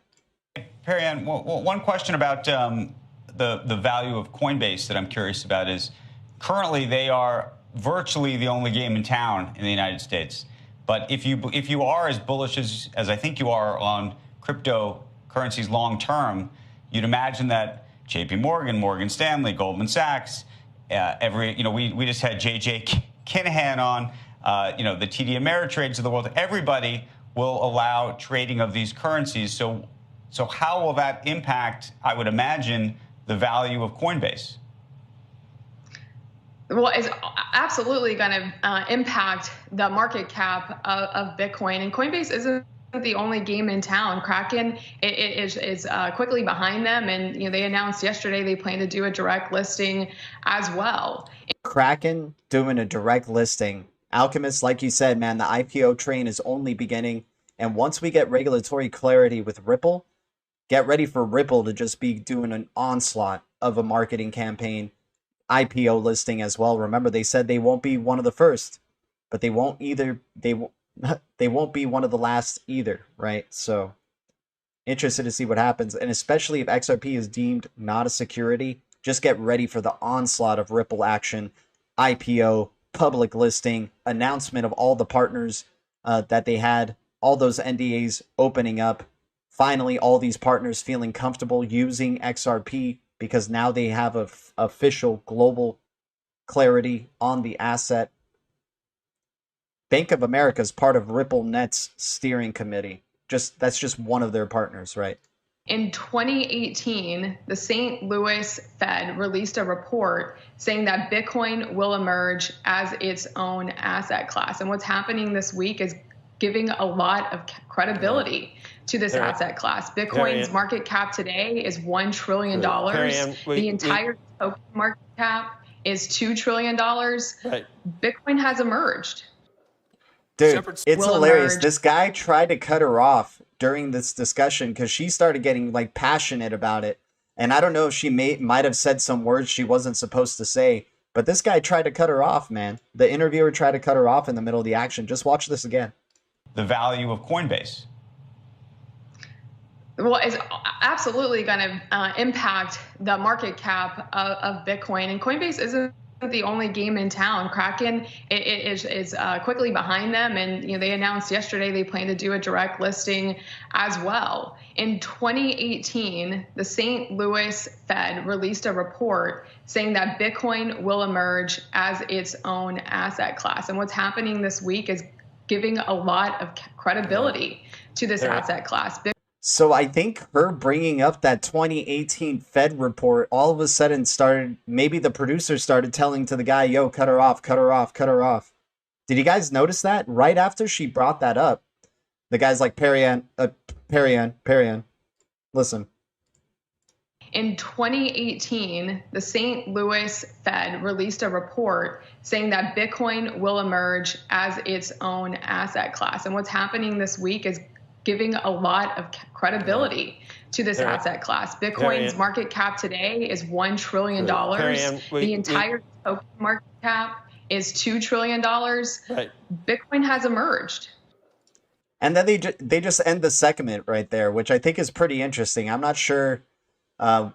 Perian, one question about the value of Coinbase that I'm curious about is, currently they are virtually the only game in town in the United States. But if you are as bullish as I think you are on cryptocurrencies long term, you'd imagine that J.P. Morgan, Morgan Stanley, Goldman Sachs, we just had J.J. Kinahan on, the TD Ameritrades of the world. Everybody will allow trading of these currencies. So how will that impact, I would imagine, the value of Coinbase? Well, it's absolutely going to impact the market cap of Bitcoin. And Coinbase isn't the only game in town. Kraken is quickly behind them. And they announced yesterday they plan to do a direct listing as well. Kraken doing a direct listing. Alchemist, like you said, man, the IPO train is only beginning. And once we get regulatory clarity with Ripple, get ready for Ripple to just be doing an onslaught of a marketing campaign. IPO listing as well. Remember, they said they won't be one of the first, but they won't be one of the last either, right? So interested to see what happens, and especially if XRP is deemed not a security, just get ready for the onslaught of Ripple action, IPO, public listing, announcement of all the partners that they had, all those NDAs opening up, finally all these partners feeling comfortable using XRP, because now they have a official global clarity on the asset. Bank of America is part of Ripple Net's steering committee. That's just one of their partners, right? In 2018, the St. Louis Fed released a report saying that Bitcoin will emerge as its own asset class. And what's happening this week is giving a lot of credibility to this asset class. Bitcoin's market cap today is $1 trillion. The entire token market cap is $2 trillion. Right. Bitcoin has emerged. Dude, it's hilarious. This guy tried to cut her off during this discussion because she started getting like passionate about it. And I don't know if she might have said some words she wasn't supposed to say, but this guy tried to cut her off, man. The interviewer tried to cut her off in the middle of the action. Just watch this again. The value of Coinbase. Well, it's absolutely going to impact the market cap of Bitcoin. And Coinbase isn't the only game in town. Kraken is quickly behind them. And they announced yesterday they plan to do a direct listing as well. In 2018, the St. Louis Fed released a report saying that Bitcoin will emerge as its own asset class. And what's happening this week is giving a lot of credibility to this asset class. So I think her bringing up that 2018 Fed report all of a sudden started, maybe the producer started telling to the guy, yo, cut her off, cut her off, cut her off. Did you guys notice that? Right after she brought that up, the guy's like, Perian, listen. In 2018, the St. Louis Fed released a report saying that Bitcoin will emerge as its own asset class. And what's happening this week is giving a lot of credibility to this asset class. Bitcoin's market cap today is $1 trillion. The entire token market cap is $2 trillion, right. Bitcoin has emerged. And then they just end the segment right there, which I think is pretty interesting. I'm not sure. I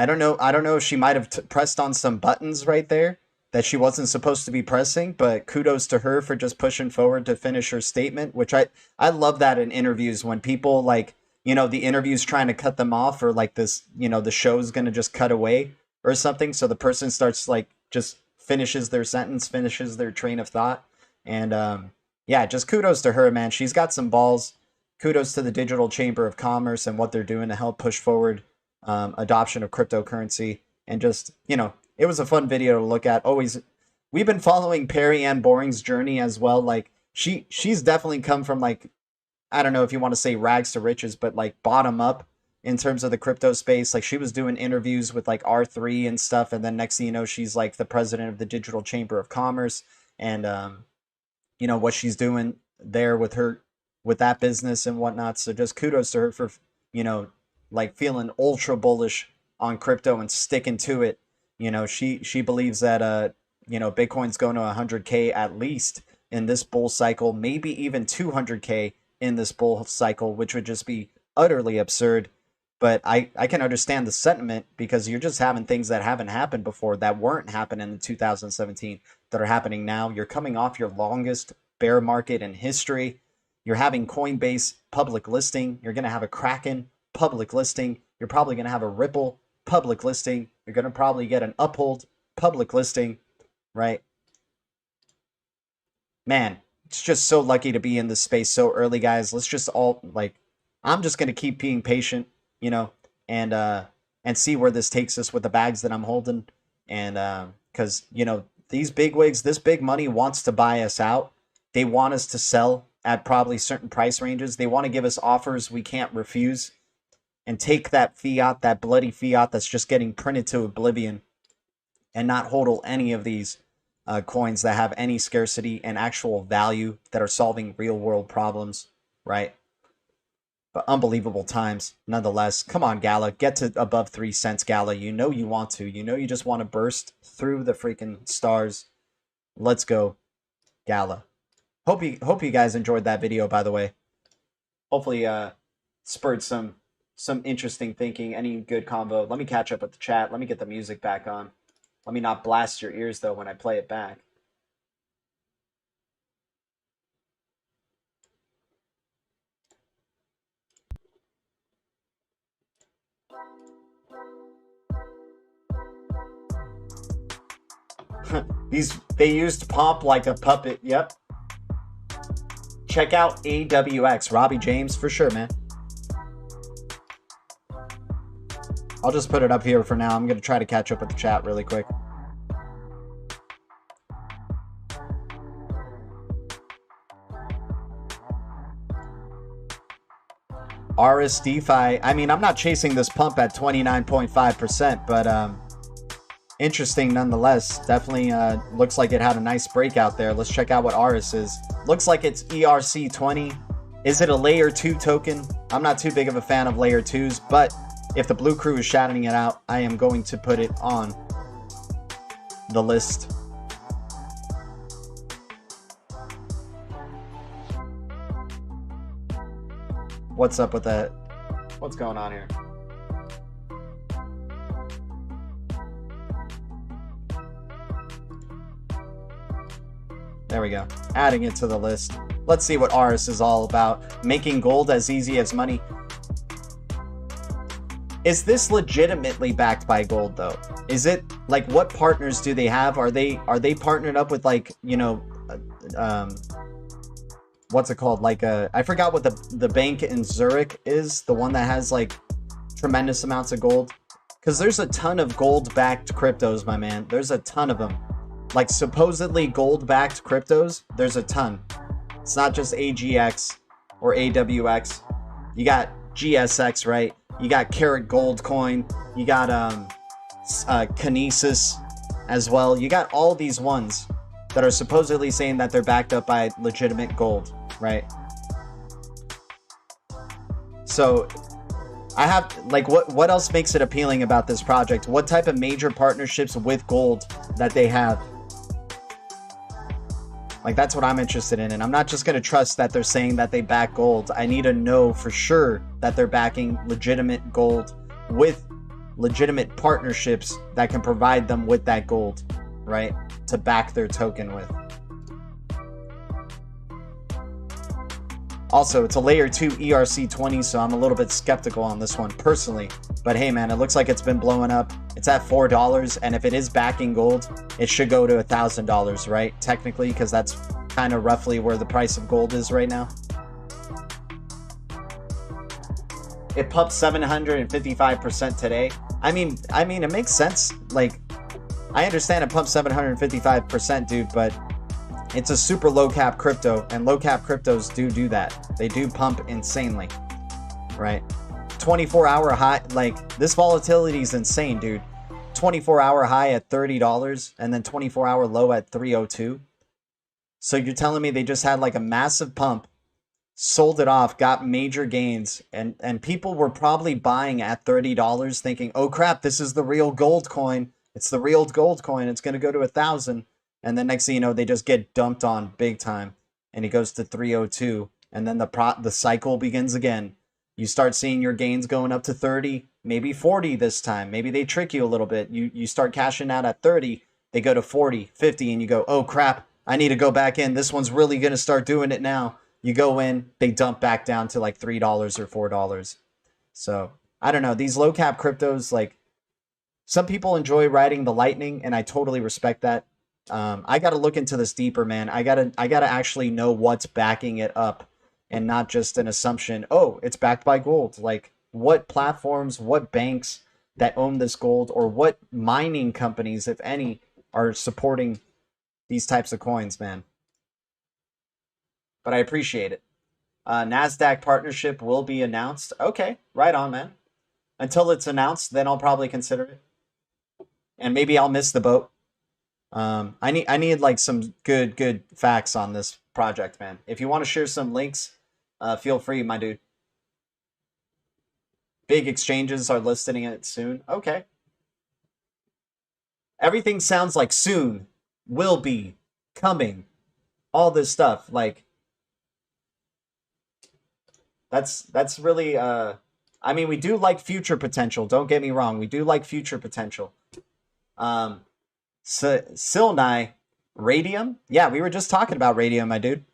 don't know. I don't know if she might have pressed on some buttons right there that she wasn't supposed to be pressing, but kudos to her for just pushing forward to finish her statement, which I love that in interviews when people like, you know, the interview's trying to cut them off, or like this, you know, the show's going to just cut away or something. So the person starts like just finishes their sentence, finishes their train of thought. And yeah, just kudos to her, man. She's got some balls. Kudos to the Digital Chamber of Commerce and what they're doing to help push forward adoption of cryptocurrency. And just, you know, it was a fun video to look at. Always, we've been following Perry Ann Boring's journey as well. Like she's definitely come from like, I don't know if you want to say rags to riches, but like bottom up in terms of the crypto space. Like she was doing interviews with like R3 and stuff. And then next thing you know, she's like the president of the Digital Chamber of Commerce. And, you know, what she's doing there with that business and whatnot. So just kudos to her for, you know, like feeling ultra bullish on crypto and sticking to it. You know, she believes that, you know, Bitcoin's going to 100K at least in this bull cycle, maybe even 200K in this bull cycle, which would just be utterly absurd. But I can understand the sentiment, because you're just having things that haven't happened before, that weren't happening in 2017, that are happening now. You're coming off your longest bear market in history. You're having Coinbase public listing. You're going to have a Kraken public listing. You're probably going to have a Ripple public listing. You're going to probably get an Uphold public listing, right? Man, it's just so lucky to be in this space so early, guys. Let's just all, like, I'm just going to keep being patient, you know, and see where this takes us with the bags that I'm holding. And because, you know, these big wigs, this big money wants to buy us out. They want us to sell at probably certain price ranges. They want to give us offers we can't refuse, and take that fiat, that bloody fiat that's just getting printed to oblivion, and not hodl any of these coins that have any scarcity and actual value, that are solving real world problems, right? But unbelievable times nonetheless. Come on, Gala, get to above 3 cents, Gala. You know you want to. You know you just want to burst through the freaking stars. Let's go, Gala. Hope you guys enjoyed that video, by the way. Hopefully spurred some interesting thinking. Any good combo. Let me catch up with the chat. Let me get the music back on. Let me not blast your ears though when I play it back. They used Pomp like a puppet. Yep. Check out AWX, Robbie James, for sure, man. I'll just put it up here for now. I'm going to try to catch up with the chat really quick. RS DeFi. I mean, I'm not chasing this pump at 29.5%, but interesting nonetheless. Definitely looks like it had a nice breakout there. Let's check out what RS is. Looks like it's ERC20. Is it a layer 2 token? I'm not too big of a fan of layer 2s, but if the Blue Crew is shouting it out, I am going to put it on the list. What's up with that? What's going on here? There we go. Adding it to the list. Let's see what RS is all about. Making gold as easy as money. Is this legitimately backed by gold though? Is it like, what partners do they have? Are they partnered up with, like, you know, what's it called? Like I forgot what the bank in Zurich is, the one that has like tremendous amounts of gold. Because there's a ton of gold backed cryptos, my man. There's a ton of them. Like supposedly gold backed cryptos, there's a ton. It's not just AGX or AWX. You got GSX, right? You got Carat Gold Coin. You got Kinesis as well. You got all these ones that are supposedly saying that they're backed up by legitimate gold, right? So I have, like, what else makes it appealing about this project? What type of major partnerships with gold that they have? Like, that's what I'm interested in. And I'm not just going to trust that they're saying that they back gold. I need to know for sure that they're backing legitimate gold with legitimate partnerships that can provide them with that gold, right? To back their token with. Also, it's a layer 2 ERC20, so I'm a little bit skeptical on this one personally. But hey, man, it looks like it's been blowing up. It's at $4, and if it is backing gold, it should go to $1,000, right? Technically, because that's kind of roughly where the price of gold is right now. It pumped 755% today. I mean, it makes sense. Like, I understand it pumped 755%, dude, but it's a super low cap crypto, and low cap cryptos do that. They do pump insanely, right? 24-hour high, like, this volatility is insane, dude. 24-hour high at $30 and then 24-hour low at 302. So you're telling me they just had like a massive pump, sold it off, got major gains, and people were probably buying at $30 thinking, oh crap, this is the real gold coin. It's the real gold coin. It's going to go to 1,000. And then next thing you know, they just get dumped on big time, and it goes to 302, and then the cycle begins again. You start seeing your gains going up to 30, maybe 40 this time. Maybe they trick you a little bit. You start cashing out at 30, they go to 40, 50, and you go, oh crap, I need to go back in. This one's really going to start doing it now. You go in, they dump back down to like $3 or $4. So I don't know. These low cap cryptos, like, some people enjoy riding the lightning, and I totally respect that. I got to look into this deeper, man. I gotta actually know what's backing it up, and not just an assumption, oh, it's backed by gold. Like, what platforms, what banks that own this gold, or what mining companies, if any, are supporting these types of coins, man. But I appreciate it. NASDAQ partnership will be announced. Okay, right on, man. Until it's announced, then I'll probably consider it. And maybe I'll miss the boat. I need like some good facts on this project, man. If you want to share some links, feel free, my dude. Big exchanges are listing it soon. Okay. Everything sounds like soon, will be, coming, all this stuff. Like, that's really I mean, we do like future potential. Don't get me wrong. We do like future potential. Silnai, Radium. Yeah, we were just talking about Radium, my dude.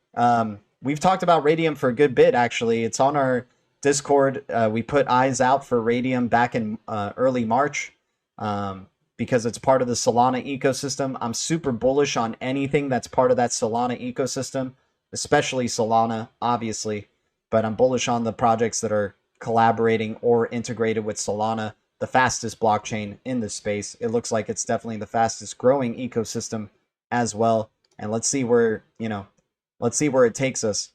We've talked about Radium for a good bit, actually. It's on our Discord. We put eyes out for Radium back in early March because it's part of the Solana ecosystem. I'm super bullish on anything that's part of that Solana ecosystem, especially Solana, obviously. But I'm bullish on the projects that are collaborating or integrated with Solana, the fastest blockchain in this space. It looks like it's definitely the fastest growing ecosystem as well. And let's see where, let's see where it takes us.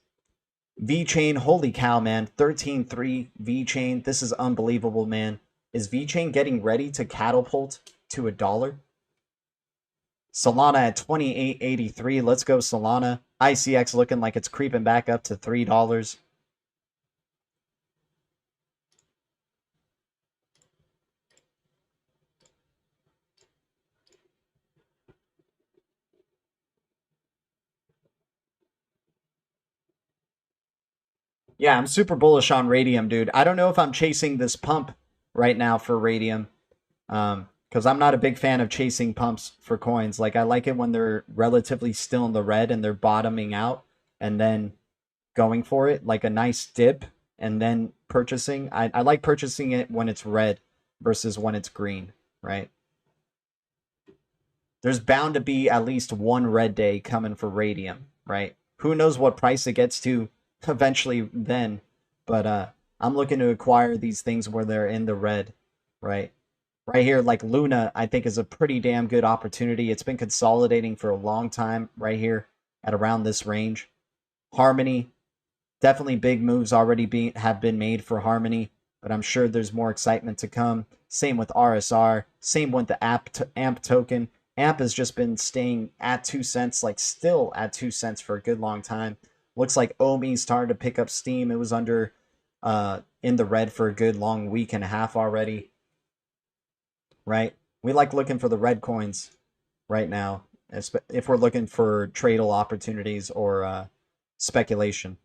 VeChain, holy cow, man. 13.3 VeChain. This is unbelievable, man. Is VeChain getting ready to catapult to $1? Solana at 28.83. Let's go, Solana. ICX looking like it's creeping back up to $3. Yeah, I'm super bullish on Radium, dude. I don't know if I'm chasing this pump right now for Radium, because I'm not a big fan of chasing pumps for coins. Like, I like it when they're relatively still in the red and they're bottoming out and then going for it, like a nice dip and then purchasing. I like purchasing it when it's red versus when it's green, right? There's bound to be at least one red day coming for Radium, right? Who knows what price it gets to eventually then, but I'm looking to acquire these things where they're in the red, right here. Like Luna, I think, is a pretty damn good opportunity. It's been consolidating for a long time right here at around this range. Harmony, definitely big moves already have been made for Harmony, but I'm sure there's more excitement to come. Same with RSR, same with the AMP token. AMP has just been staying at 2 cents, like still at 2 cents for a good long time. Looks like OMI started to pick up steam. It was under in the red for a good long week and a half already, right? We like looking for the red coins right now, if we're looking for tradal opportunities or speculation.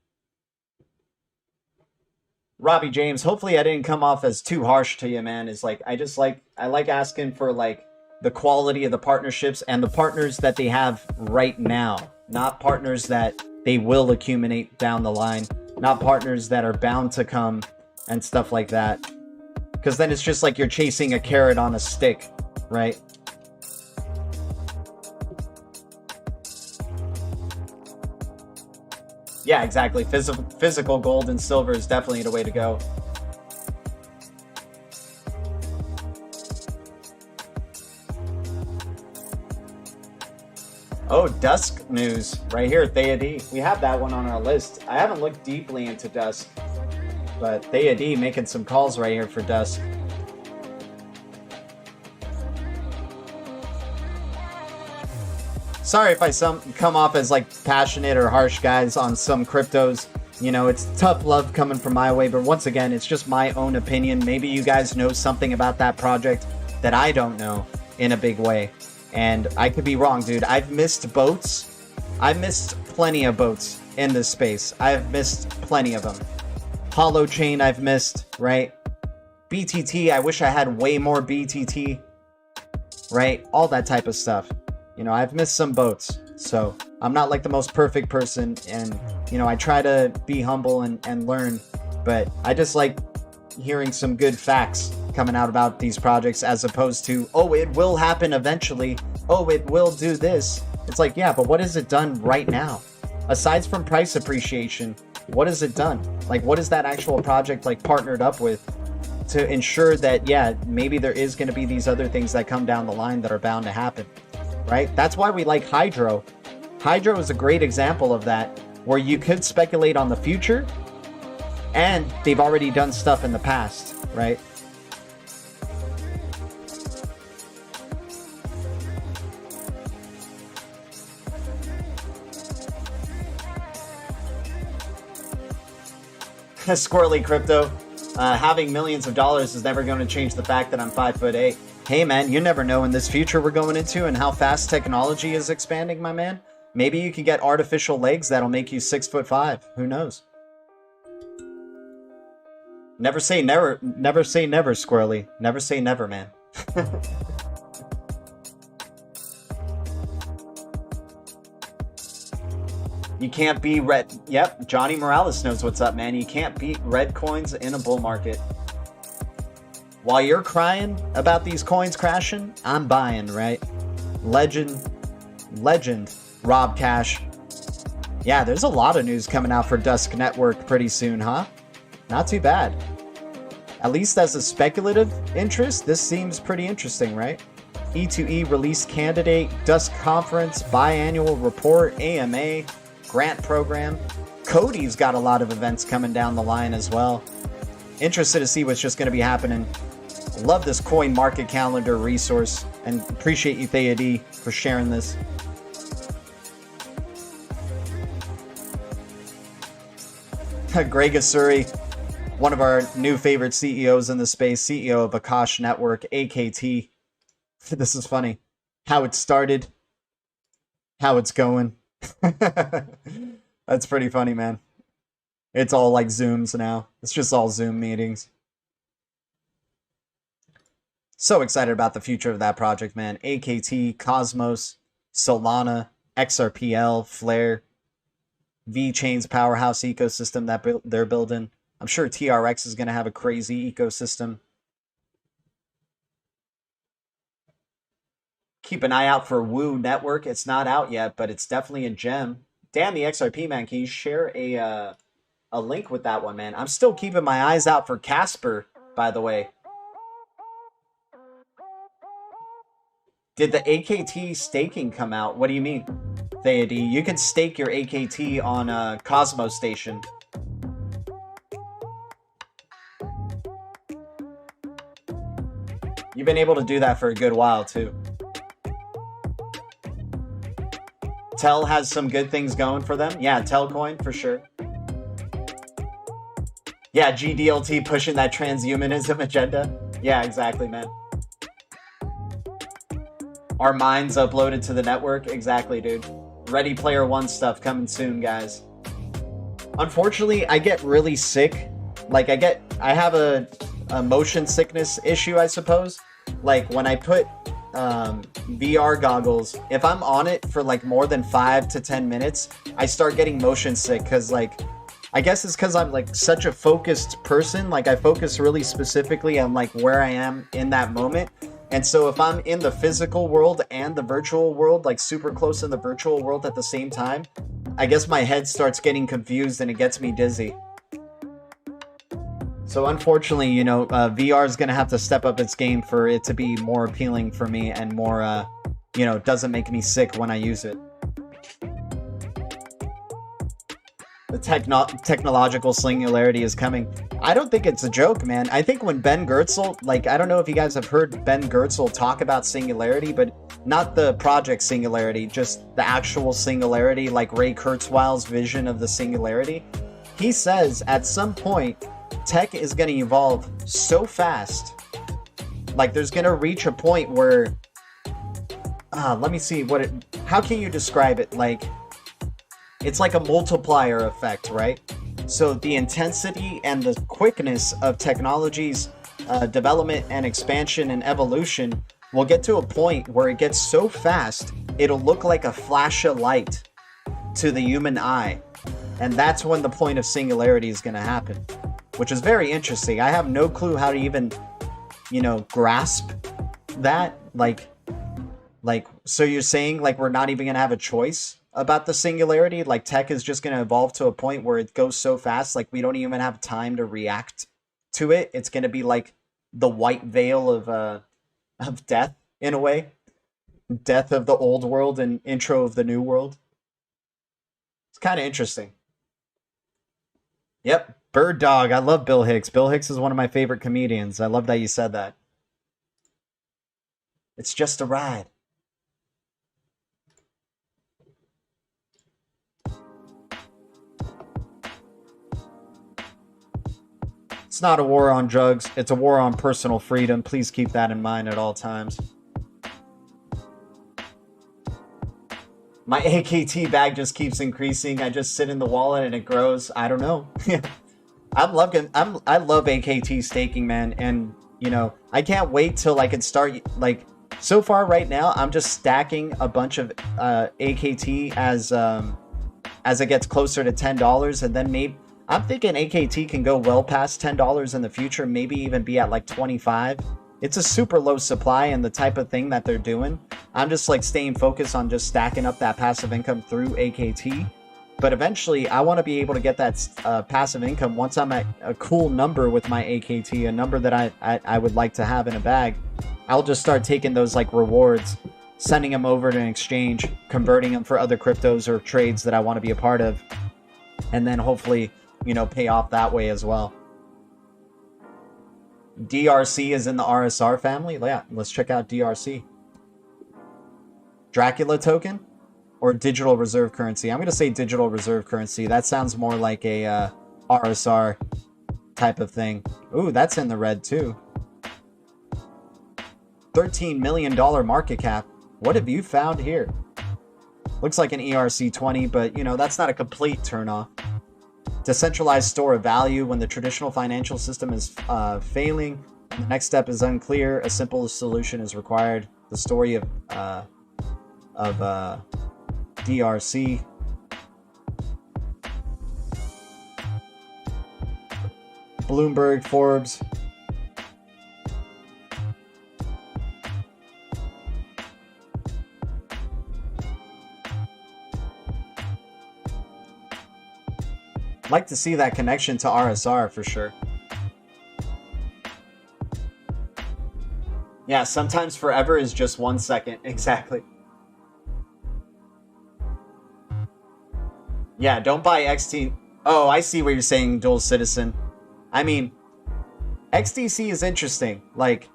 Robbie James, hopefully I didn't come off as too harsh to you, man. Is like, I like asking for like the quality of the partnerships and the partners that they have right now, not partners that they will accumulate down the line, not partners that are bound to come and stuff like that. Because then it's just like you're chasing a carrot on a stick, right? Yeah, exactly. Physical gold and silver is definitely the way to go. Oh, Dusk news right here, Thea D. We have that one on our list. I haven't looked deeply into Dusk, but Thea D making some calls right here for Dusk. Sorry if I come off as like passionate or harsh, guys, on some cryptos. You know, it's tough love coming from my way, but once again, it's just my own opinion. Maybe you guys know something about that project that I don't know in a big way. And I could be wrong, dude. I've missed boats. I've missed plenty of boats in this space. I've missed plenty of them. Hollow Chain I've missed, right? BTT, I wish I had way more BTT, right? All that type of stuff. You know, I've missed some boats. So I'm not like the most perfect person. And, you know, I try to be humble and learn. But I just like hearing some good facts coming out about these projects as opposed to, oh, it will happen eventually. Oh, it will do this. It's like, yeah, but what has it done right now? Aside from price appreciation, what has it done? Like, what is that actual project like partnered up with to ensure that, yeah, maybe there is going to be these other things that come down the line that are bound to happen, right? That's why we like Hydro. Hydro is a great example of that, where you could speculate on the future and they've already done stuff in the past, right? Squirrely Crypto, having millions of dollars is never going to change the fact that I'm 5'8". Hey man, you never know in this future we're going into and how fast technology is expanding, my man. Maybe you can get artificial legs that'll make you 6'5". Who knows? Never say never. Never say never, Squirrely. Never say never, man. You can't be red. Yep, Johnny Morales knows what's up, man. You can't beat red coins in a bull market. While you're crying about these coins crashing, I'm buying, right? Legend, Rob Cash. Yeah, there's a lot of news coming out for Dusk Network pretty soon, huh? Not too bad. At least as a speculative interest, this seems pretty interesting, right? E2E release candidate, Dusk Conference, biannual report, AMA, grant program. Coti's got a lot of events coming down the line as well. Interested to see what's just going to be happening. Love this coin market calendar resource and appreciate you, Thea D, for sharing this. Greg Asuri, one of our new favorite CEOs in the space, CEO of Akash Network, AKT. This is funny. How it started, how it's going. That's pretty funny, man. It's all like Zooms now. It's just all Zoom meetings. So excited about the future of that project, man. AKT, Cosmos, Solana, XRPL, Flare, VeChain's powerhouse ecosystem that they're building. I'm sure TRX is going to have a crazy ecosystem. Keep an eye out for Woo Network. It's not out yet, but it's definitely a gem. Damn, the XRP, man. Can you share a link with that one, man? I'm still keeping my eyes out for Casper, by the way. Did the AKT staking come out? What do you mean, Theody? You can stake your AKT on Cosmos Station. You've been able to do that for a good while, too. Tel has some good things going for them. Yeah, Telcoin, for sure. Yeah, GDLT pushing that transhumanism agenda. Yeah, exactly, man. Our minds uploaded to the network. Exactly, dude. Ready Player One stuff coming soon, guys. Unfortunately, I get really sick. Like, I have a motion sickness issue, I suppose. Like, when I put VR goggles, if I'm on it for like more than 5 to 10 minutes, I start getting motion sick because, like, I guess it's because I'm like such a focused person. Like, I focus really specifically on like where I am in that moment. And so if I'm in the physical world and the virtual world, like super close in the virtual world at the same time, I guess my head starts getting confused and it gets me dizzy. So unfortunately, you know, VR is going to have to step up its game for it to be more appealing for me and more, you know, doesn't make me sick when I use it. The technological singularity is coming. I don't think it's a joke, man. I think when Ben Goertzel, like, I don't know if you guys have heard Ben Goertzel talk about singularity, but not the project singularity, just the actual singularity, like Ray Kurzweil's vision of the singularity. He says at some point, tech is going to evolve so fast. Like, there's going to reach a point where, let me see how can you describe it? Like, it's like a multiplier effect, right? So the intensity and the quickness of technology's development and expansion and evolution will get to a point where it gets so fast, it'll look like a flash of light to the human eye. And that's when the point of singularity is going to happen, which is very interesting. I have no clue how to even, you know, grasp that. Like, so you're saying like we're not even going to have a choice about the singularity? Like, tech is just going to evolve to a point where it goes so fast, like we don't even have time to react to it. It's going to be like the white veil of death, in a way. Death of the old world and intro of the new world. It's kind of interesting. Yep, Bird Dog. I love Bill Hicks. Bill Hicks is one of my favorite comedians. I love that you said that. It's just a ride. It's not a war on drugs. It's a war on personal freedom. Please keep that in mind at all times. My AKT bag just keeps increasing. I just sit in the wallet and it grows. I don't know. I love AKT staking, man. And, you know, I can't wait till I can start, like, so far right now, I'm just stacking a bunch of AKT as it gets closer to $10, and then maybe I'm thinking AKT can go well past $10 in the future, maybe even be at like 25. It's a super low supply, and the type of thing that they're doing, I'm just like staying focused on just stacking up that passive income through AKT. But eventually, I want to be able to get that passive income once I'm at a cool number with my AKT, a number that I would like to have in a bag. I'll just start taking those like rewards, sending them over to an exchange, converting them for other cryptos or trades that I want to be a part of, and then hopefully, you know, pay off that way as well. DRC is in the RSR family. Yeah, let's check out DRC. Dracula token or digital reserve currency? I'm going to say digital reserve currency. That sounds more like a RSR type of thing. Ooh, that's in the red too. $13 million market cap. What have you found here? Looks like an ERC20, but you know, that's not a complete turnoff. Decentralized store of value when the traditional financial system is failing. The next step is unclear. A simple solution is required. The story of DRC. Bloomberg, Forbes. Like to see that connection to RSR for sure. Yeah, sometimes forever is just 1 second. Exactly. Yeah, don't buy XT. Oh, I see what you're saying, dual citizen. I mean, XDC is interesting. Like,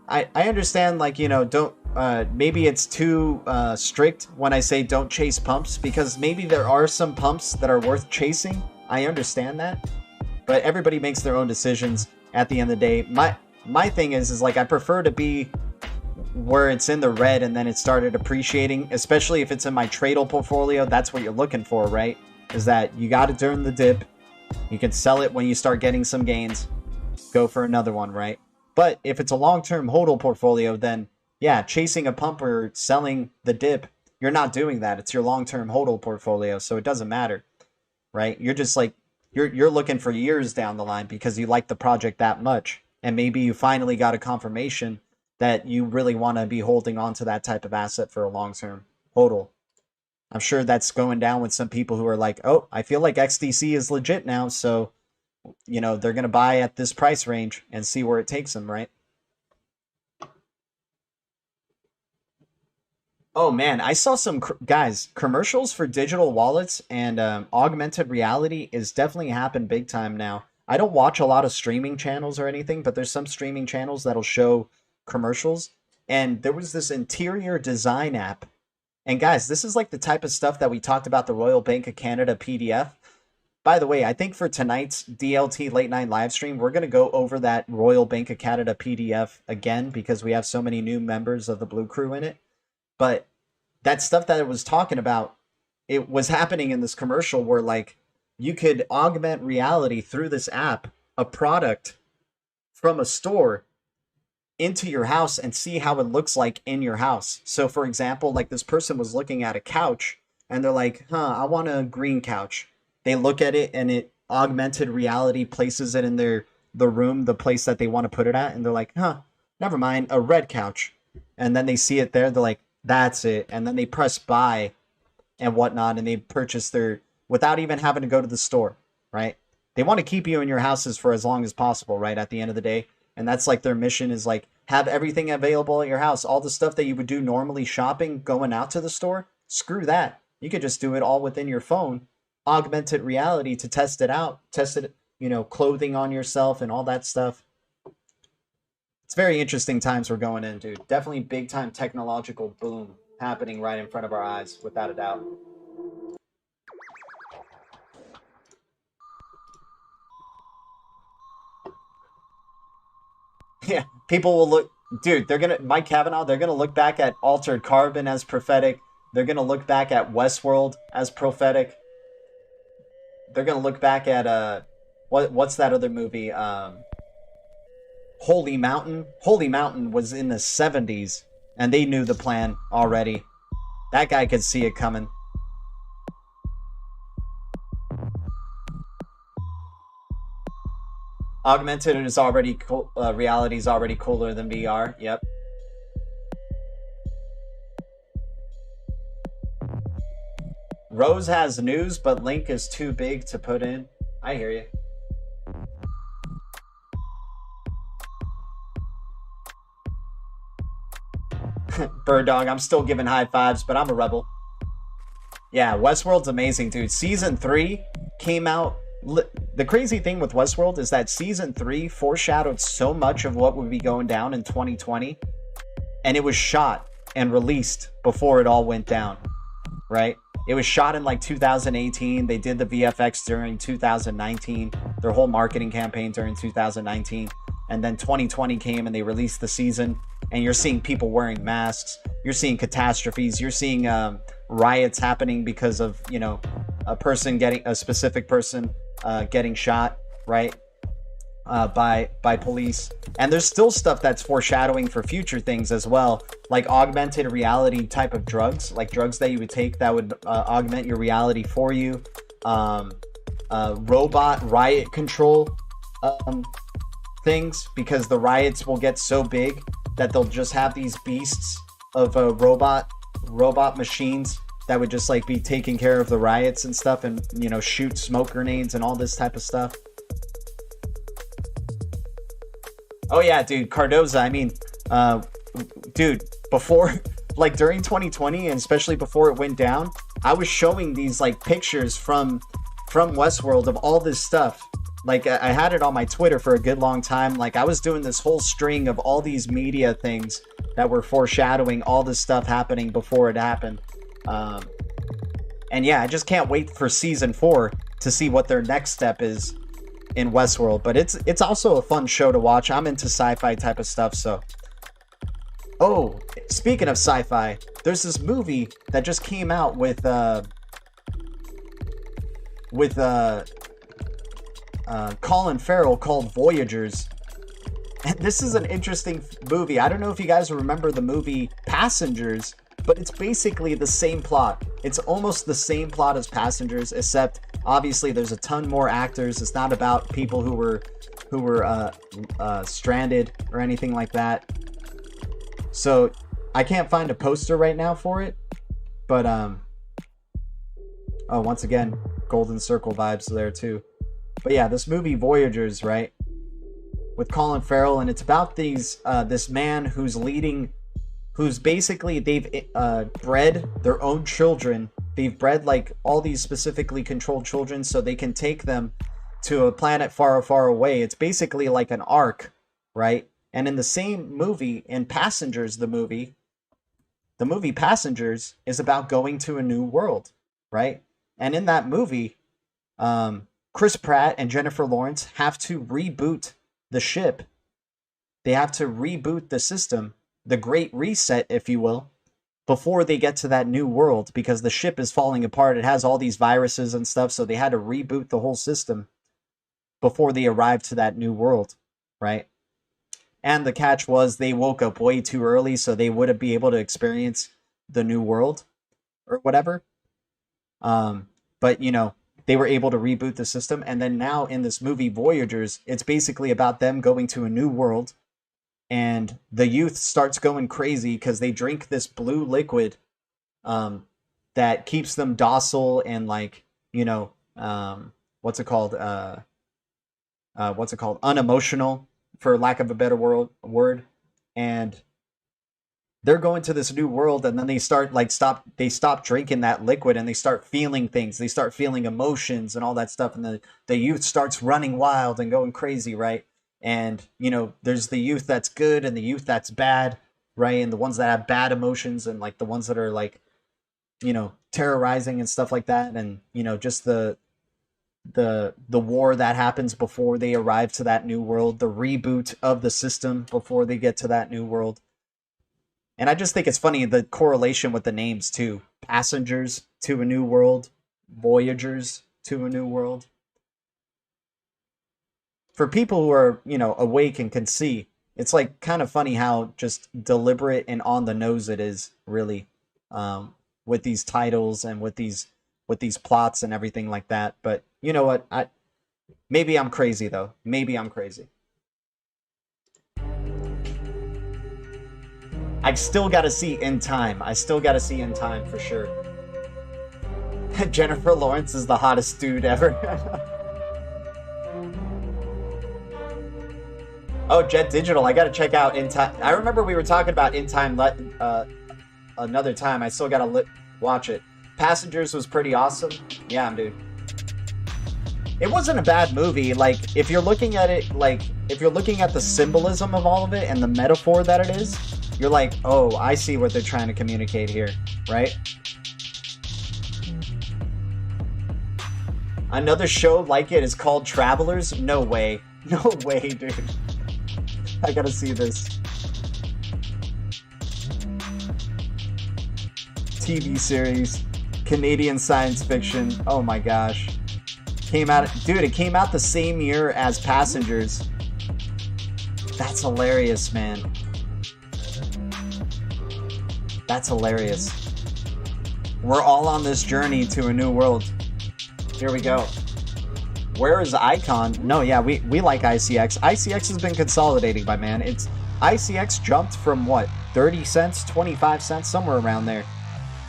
I understand, like, you know, don't, maybe it's too strict when I say don't chase pumps, because maybe there are some pumps that are worth chasing. I understand that, but everybody makes their own decisions at the end of the day. My thing is like, I prefer to be where it's in the red and then it started appreciating, especially if it's in my Tradle portfolio, that's what you're looking for, right? Is that you got it during the dip. You can sell it when you start getting some gains. Go for another one, right? But if it's a long-term hodl portfolio, then yeah, chasing a pump or selling the dip, you're not doing that. It's your long-term hodl portfolio, so it doesn't matter, right? You're just like, you're looking for years down the line because you like the project that much. And maybe you finally got a confirmation that you really want to be holding on to that type of asset for a long-term hodl. I'm sure that's going down with some people who are like, oh, I feel like XDC is legit now, so, you know, they're going to buy at this price range and see where it takes them, right? Oh man, I saw some guys commercials for digital wallets and augmented reality is definitely happened big time now. I don't watch a lot of streaming channels or anything, but there's some streaming channels that'll show commercials. And there was this interior design app. And guys, this is like the type of stuff that we talked about the Royal Bank of Canada PDF. By the way, I think for tonight's DLT late night live stream, we're going to go over that Royal Bank of Canada PDF again because we have so many new members of the Blue Crew in it. But that stuff that it was talking about, it was happening in this commercial where like you could augment reality through this app, a product from a store into your house and see how it looks like in your house. So for example, like this person was looking at a couch and they're like, I want a green couch. They look at it and it augmented reality places it in the room, the place that they want to put it at. And they're like, never mind, a red couch. And then they see it there. They're like, that's it. And then they press buy and whatnot. And they purchase without even having to go to the store, right? They want to keep you in your houses for as long as possible, right? At the end of the day. And that's like their mission is like, have everything available at your house. All the stuff that you would do normally shopping, going out to the store, screw that. You could just do it all within your phone. Augmented reality to test it out. Test it, you know, clothing on yourself and all that stuff. It's very interesting times we're going in, dude. Definitely big time technological boom happening right in front of our eyes, without a doubt. Yeah, people will look, dude, Mike Kavanaugh, they're gonna look back at Altered Carbon as prophetic. They're gonna look back at Westworld as prophetic. They're gonna look back at what's that other movie? Holy Mountain. Holy Mountain was in the 70s, and they knew the plan already. That guy could see it coming. Augmented is already cool. Reality is already cooler than VR. Yep. Rose has news, but link is too big to put in. I hear you. Bird Dog, I'm still giving high fives, but I'm a rebel. Yeah, Westworld's amazing, dude. Season 3 came out. The crazy thing with Westworld is that Season 3 foreshadowed so much of what would be going down in 2020. And it was shot and released before it all went down, right? It was shot in like 2018. They did the VFX during 2019. Their whole marketing campaign during 2019. And then 2020 came and they released the season. And you're seeing people wearing masks. You're seeing catastrophes. You're seeing riots happening because of, you know, a specific person getting shot, right? By police. And there's still stuff that's foreshadowing for future things as well, like augmented reality type of drugs, like drugs that you would take that would augment your reality for you. Robot riot control things, because the riots will get so big that they'll just have these beasts of robot machines that would just like be taking care of the riots and stuff, and, you know, shoot smoke grenades and all this type of stuff. Oh yeah, dude, Cardoza, I mean, dude, before, like during 2020, and especially before it went down, I was showing these like pictures from Westworld of all this stuff. Like I had it on my Twitter for a good long time. Like I was doing this whole string of all these media things that were foreshadowing all this stuff happening before it happened. And yeah, I just can't wait for season 4 to see what their next step is in Westworld. But it's also a fun show to watch. I'm into sci-fi type of stuff, so Oh, speaking of sci-fi, there's this movie that just came out with Colin Farrell called Voyagers. And this is an interesting movie. I don't know if you guys remember the movie Passengers, but it's basically the same plot. It's almost the same plot as Passengers, except obviously there's a ton more actors. It's not about people who were stranded or anything like that. So I can't find a poster right now for it, but oh, once again, Golden Circle vibes there too. But yeah, this movie Voyagers, right, with Colin Farrell, and it's about this man who's basically, they've bred their own children. They've bred like all these specifically controlled children so they can take them to a planet far, far away. It's basically like an ark, right? And in the same movie, in Passengers, the movie Passengers is about going to a new world, right? And in that movie, Chris Pratt and Jennifer Lawrence have to reboot the ship. They have to reboot the system, the Great Reset, if you will, before they get to that new world, because the ship is falling apart. It has all these viruses and stuff, so they had to reboot the whole system before they arrived to that new world, right? And the catch was they woke up way too early, so they wouldn't be able to experience the new world or whatever. But, you know, they were able to reboot the system. And then now in this movie, Voyagers, it's basically about them going to a new world. And the youth starts going crazy because they drink this blue liquid that keeps them docile and, like, you know, what's it called? Unemotional, for lack of a better word. And they're going to this new world, and then they start stop drinking that liquid, and they start feeling things. They start feeling emotions and all that stuff, and the youth starts running wild and going crazy, right? And, you know, there's the youth that's good and the youth that's bad, right? And the ones that have bad emotions, and like the ones that are like, you know, terrorizing and stuff like that. And, you know, just the war that happens before they arrive to that new world, the reboot of the system before they get to that new world. And I just think it's funny, the correlation with the names too. Passengers to a new world, Voyagers to a new world. For people who are, you know, awake and can see, it's like kind of funny how just deliberate and on the nose it is, really, with these titles and with these plots and everything like that. But you know what? Maybe I'm crazy though. Maybe I'm crazy. I still got to see In Time. I still got to see In Time for sure. Jennifer Lawrence is the hottest dude ever. Oh, Jet Digital. I got to check out In Time. I remember we were talking about In Time another time. I still got to watch it. Passengers was pretty awesome. Yeah, dude. It wasn't a bad movie. Like, if you're looking at it, like, if you're looking at the symbolism of all of it and the metaphor that it is, you're like, oh, I see what they're trying to communicate here, right? Another show like it is called Travelers? No way. No way, dude. I gotta see this. TV series. Canadian science fiction. Oh my gosh. It came out the same year as Passengers. That's hilarious, man. That's hilarious. We're all on this journey to a new world. Here we go. Where is Icon? No, yeah, we like ICX. ICX has been consolidating, my man. ICX jumped from what? 30 cents, 25 cents, somewhere around there,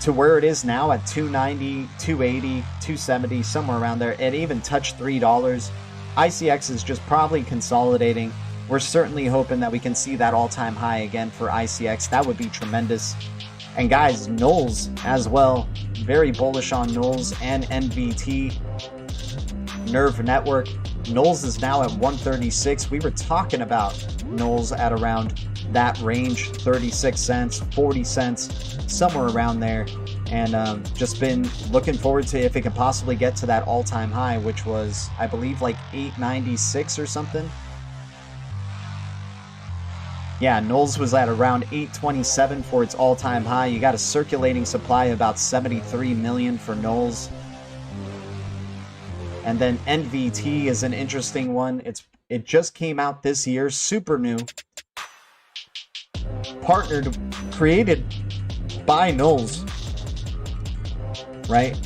to where it is now at $2.90, $2.80, $2.70, somewhere around there. It even touched $3. ICX is just probably consolidating. We're certainly hoping that we can see that all-time high again for ICX. That would be tremendous. And guys, Nuls as well. Very bullish on Nuls and NVT. Nerve Network. Nuls is now at 136. We were talking about Nuls at around that range, 36 cents, 40 cents, somewhere around there. And just been looking forward to if it can possibly get to that all-time high, which was, I believe, like 896 or something. Yeah, Nuls was at around 827 for its all-time high. You got a circulating supply of about 73 million for Nuls. And then NVT is an interesting one. It just came out this year, super new. Partnered, created by Nuls, right?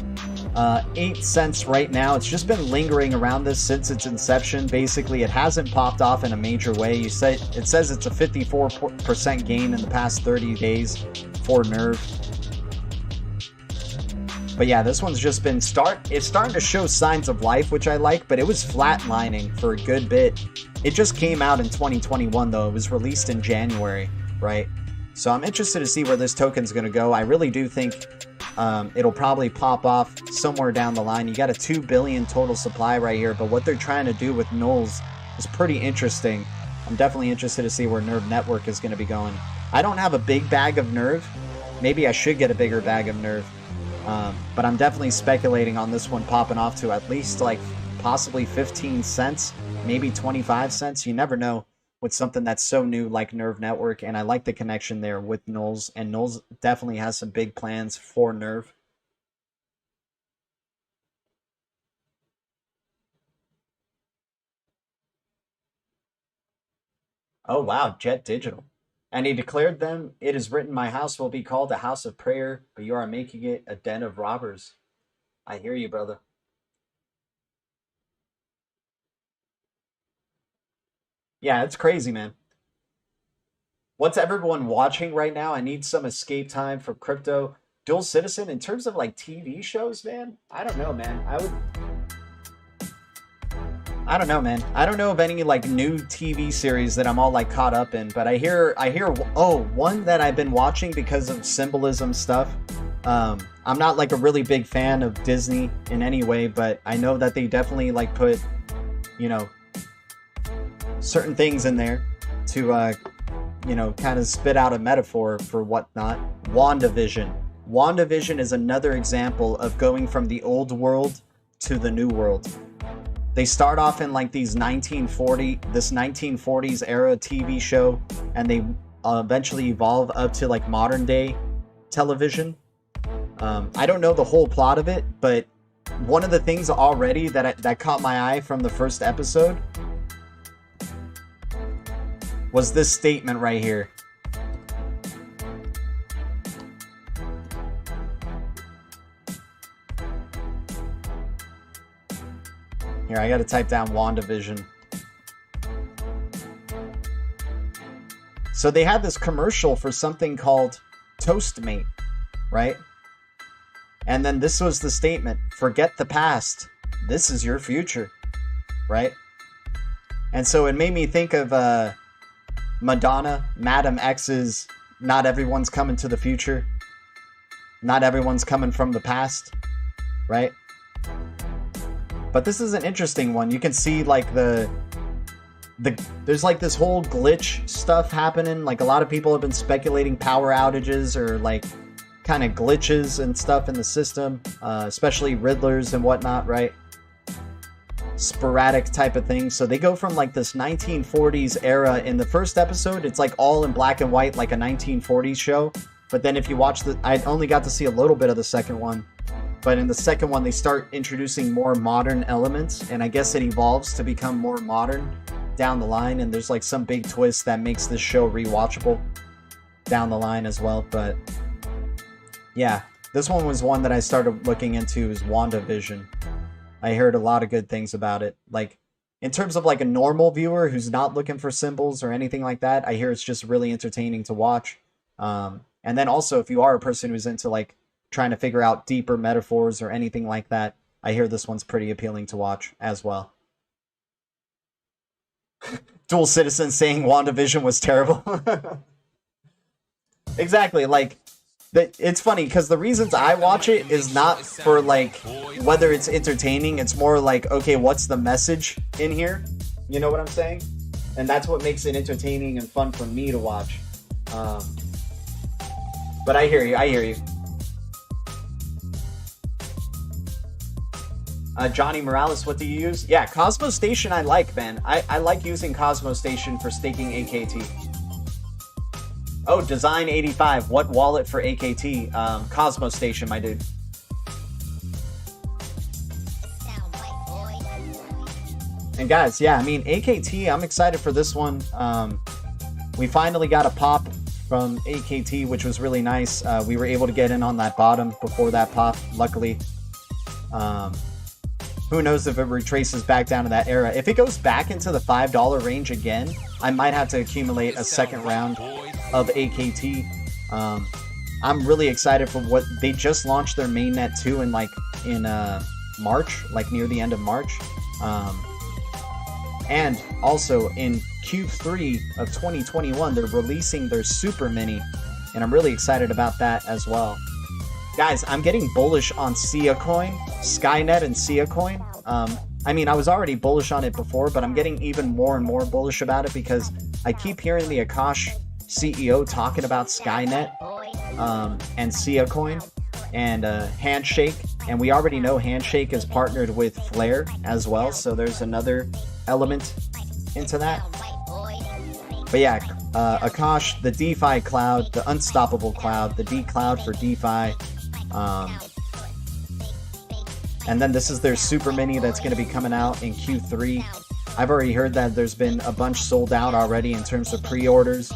8 cents right now. It's just been lingering around this since its inception. Basically, it hasn't popped off in a major way. It says it's a 54% gain in the past 30 days for Nerve. But yeah, this one's just been it's starting to show signs of life, which I like, but it was flatlining for a good bit. It just came out in 2021 though. It was released in January, right? So I'm interested to see where this token's going to go. I really do think it'll probably pop off somewhere down the line. You got a 2 billion total supply right here, but what they're trying to do with Nuls is pretty interesting. I'm definitely interested to see where Nerve Network is going to be going. I don't have a big bag of Nerve. Maybe I should get a bigger bag of Nerve. But I'm definitely speculating on this one popping off to at least like possibly 15 cents, maybe 25 cents. You never know with something that's so new like Nerve Network, and I like the connection there with Nuls, and Nuls definitely has some big plans for Nerve. Oh wow, Jet Digital. And he declared them, "It is written, my house will be called a house of prayer, but you are making it a den of robbers." I hear you, brother. Yeah, it's crazy, man. What's everyone watching right now? I need some escape time from crypto. Dual Citizen, in terms of like TV shows, man, I don't know, man. I don't know, man. I don't know of any like new TV series that I'm all like caught up in, but I hear one that I've been watching because of symbolism stuff. I'm not like a really big fan of Disney in any way, but I know that they definitely like put, you know, certain things in there to you know, kind of spit out a metaphor for whatnot. WandaVision. WandaVision is another example of going from the old world to the new world. They start off in like this 1940s era TV show, and they eventually evolve up to like modern day television. I don't know the whole plot of it, but one of the things already that caught my eye from the first episode was this statement right here. Here, I gotta type down WandaVision. So they had this commercial for something called Toastmate, right? And then this was the statement: forget the past, this is your future, right? And so it made me think of Madonna, Madam X's "Not everyone's coming to the future, not everyone's coming from the past," right? But this is an interesting one. You can see like there's like this whole glitch stuff happening. Like a lot of people have been speculating power outages or like kind of glitches and stuff in the system, especially Riddlers and whatnot, right? Sporadic type of thing. So they go from like this 1940s era. In the first episode, it's like all in black and white, like a 1940s show. But then if you watch I only got to see a little bit of the second one. But in the second one, they start introducing more modern elements, and I guess it evolves to become more modern down the line, and there's like some big twist that makes this show rewatchable down the line as well. But yeah, this one was one that I started looking into, is WandaVision. I heard a lot of good things about it. Like, in terms of like a normal viewer who's not looking for symbols or anything like that, I hear it's just really entertaining to watch. And then also, if you are a person who's into like trying to figure out deeper metaphors or anything like that, I hear this one's pretty appealing to watch as well. Dual Citizen saying WandaVision was terrible. Exactly, like, it's funny, because the reasons I watch it is not for, like, whether it's entertaining, it's more like, okay, what's the message in here? You know what I'm saying? And that's what makes it entertaining and fun for me to watch. But I hear you. Johnny Morales, what do you use? Yeah, Cosmos Station I like, man. I like using Cosmos Station for staking AKT. Oh, Design85. What wallet for AKT? Cosmos Station, my dude. And guys, yeah, I mean, AKT, I'm excited for this one. We finally got a pop from AKT, which was really nice. We were able to get in on that bottom before that pop, luckily. Who knows if it retraces back down to that era. If it goes back into the $5 range again, I might have to accumulate a second round of AKT. I'm really excited for what they just launched their mainnet 2 in March, like near the end of March. And also in Q3 of 2021, they're releasing their Super Mini, and I'm really excited about that as well. Guys, I'm getting bullish on Sia Coin, Skynet and Sia Coin. I mean, I was already bullish on it before, but I'm getting even more and more bullish about it because I keep hearing the Akash CEO talking about Skynet and Sia Coin and Handshake, and we already know Handshake is partnered with Flare as well, so there's another element into that. But yeah, Akash, the DeFi cloud, the unstoppable cloud, the D cloud for DeFi. And then this is their Super Mini that's going to be coming out in Q3. I've already heard that there's been a bunch sold out already in terms of pre-orders.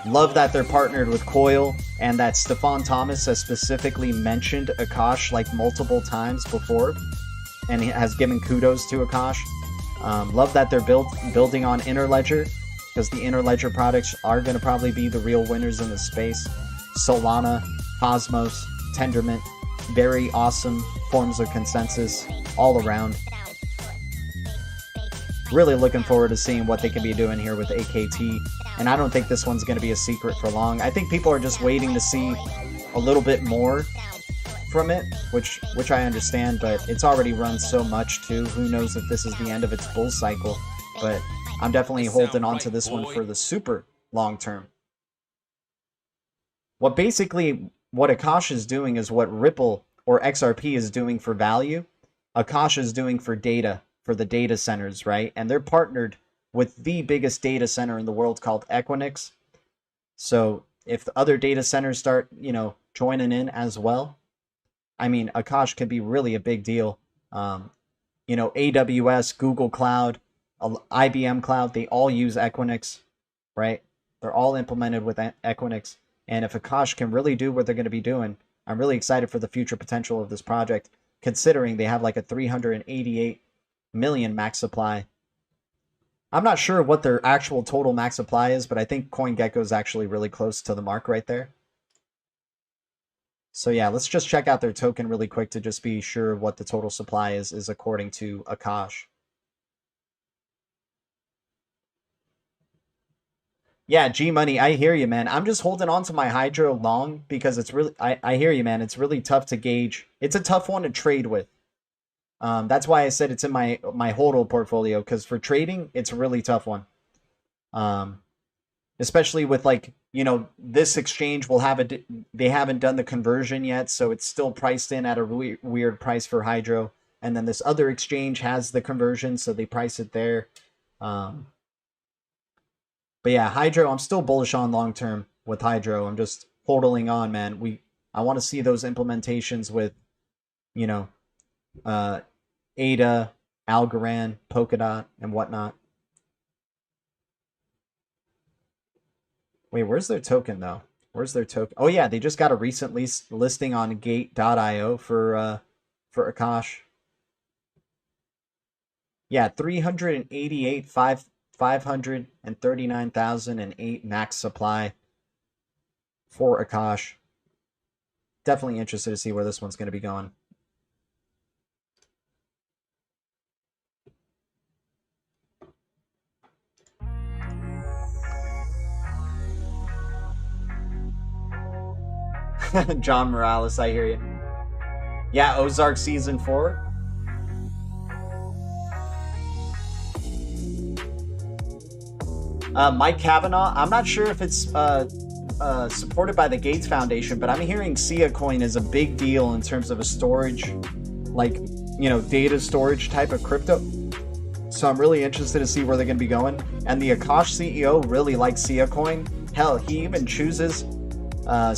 Love that they're partnered with Coil, and that Stefan Thomas has specifically mentioned Akash like multiple times before, and he has given kudos to Akash. Love that they're building on Interledger, because the Interledger products are going to probably be the real winners in the space. Solana, Cosmos, Tendermint, very awesome forms of consensus all around. Really looking forward to seeing what they can be doing here with AKT, and I don't think this one's going to be a secret for long. I think people are just waiting to see a little bit more from it, which I understand, but it's already run so much too. Who knows if this is the end of its bull cycle, but I'm definitely holding on to this one for the super long term. What Akash is doing is what Ripple or XRP is doing for value. Akash is doing for data, for the data centers, right? And they're partnered with the biggest data center in the world called Equinix. So if the other data centers start, joining in as well, I mean, Akash can be really a big deal. AWS, Google Cloud, IBM Cloud, they all use Equinix, right? They're all implemented with Equinix. And if Akash can really do what they're going to be doing, I'm really excited for the future potential of this project, considering they have like a 388 million max supply. I'm not sure what their actual total max supply is, but I think CoinGecko is actually really close to the mark right there. So yeah, let's just check out their token really quick to just be sure what the total supply is according to Akash. Yeah, G Money, I hear you, man. I'm just holding on to my Hydro long because it's really, I hear you, man. It's really tough to gauge. It's a tough one to trade with. That's why I said it's in my HODL portfolio, because for trading, it's a really tough one. Especially with this exchange will have they haven't done the conversion yet, so it's still priced in at a weird price for Hydro. And then this other exchange has the conversion, so they price it there. But yeah, Hydro, I'm still bullish on long term with Hydro. I'm just hodling on, man. I want to see those implementations with, ADA, Algorand, Polkadot, and whatnot. Wait, where's their token though? Where's their token? Oh yeah, they just got a recent listing on Gate.io for Akash. Yeah, 539,008 max supply for Akash. Definitely interested to see where this one's going to be going. John Morales, I hear you. Yeah, Ozark Season 4. Mike Kavanaugh, I'm not sure if it's supported by the Gates Foundation, but I'm hearing Sia Coin is a big deal in terms of a storage, data storage type of crypto. So I'm really interested to see where they're going to be going. And the Akash CEO really likes Sia Coin. Hell, he even chooses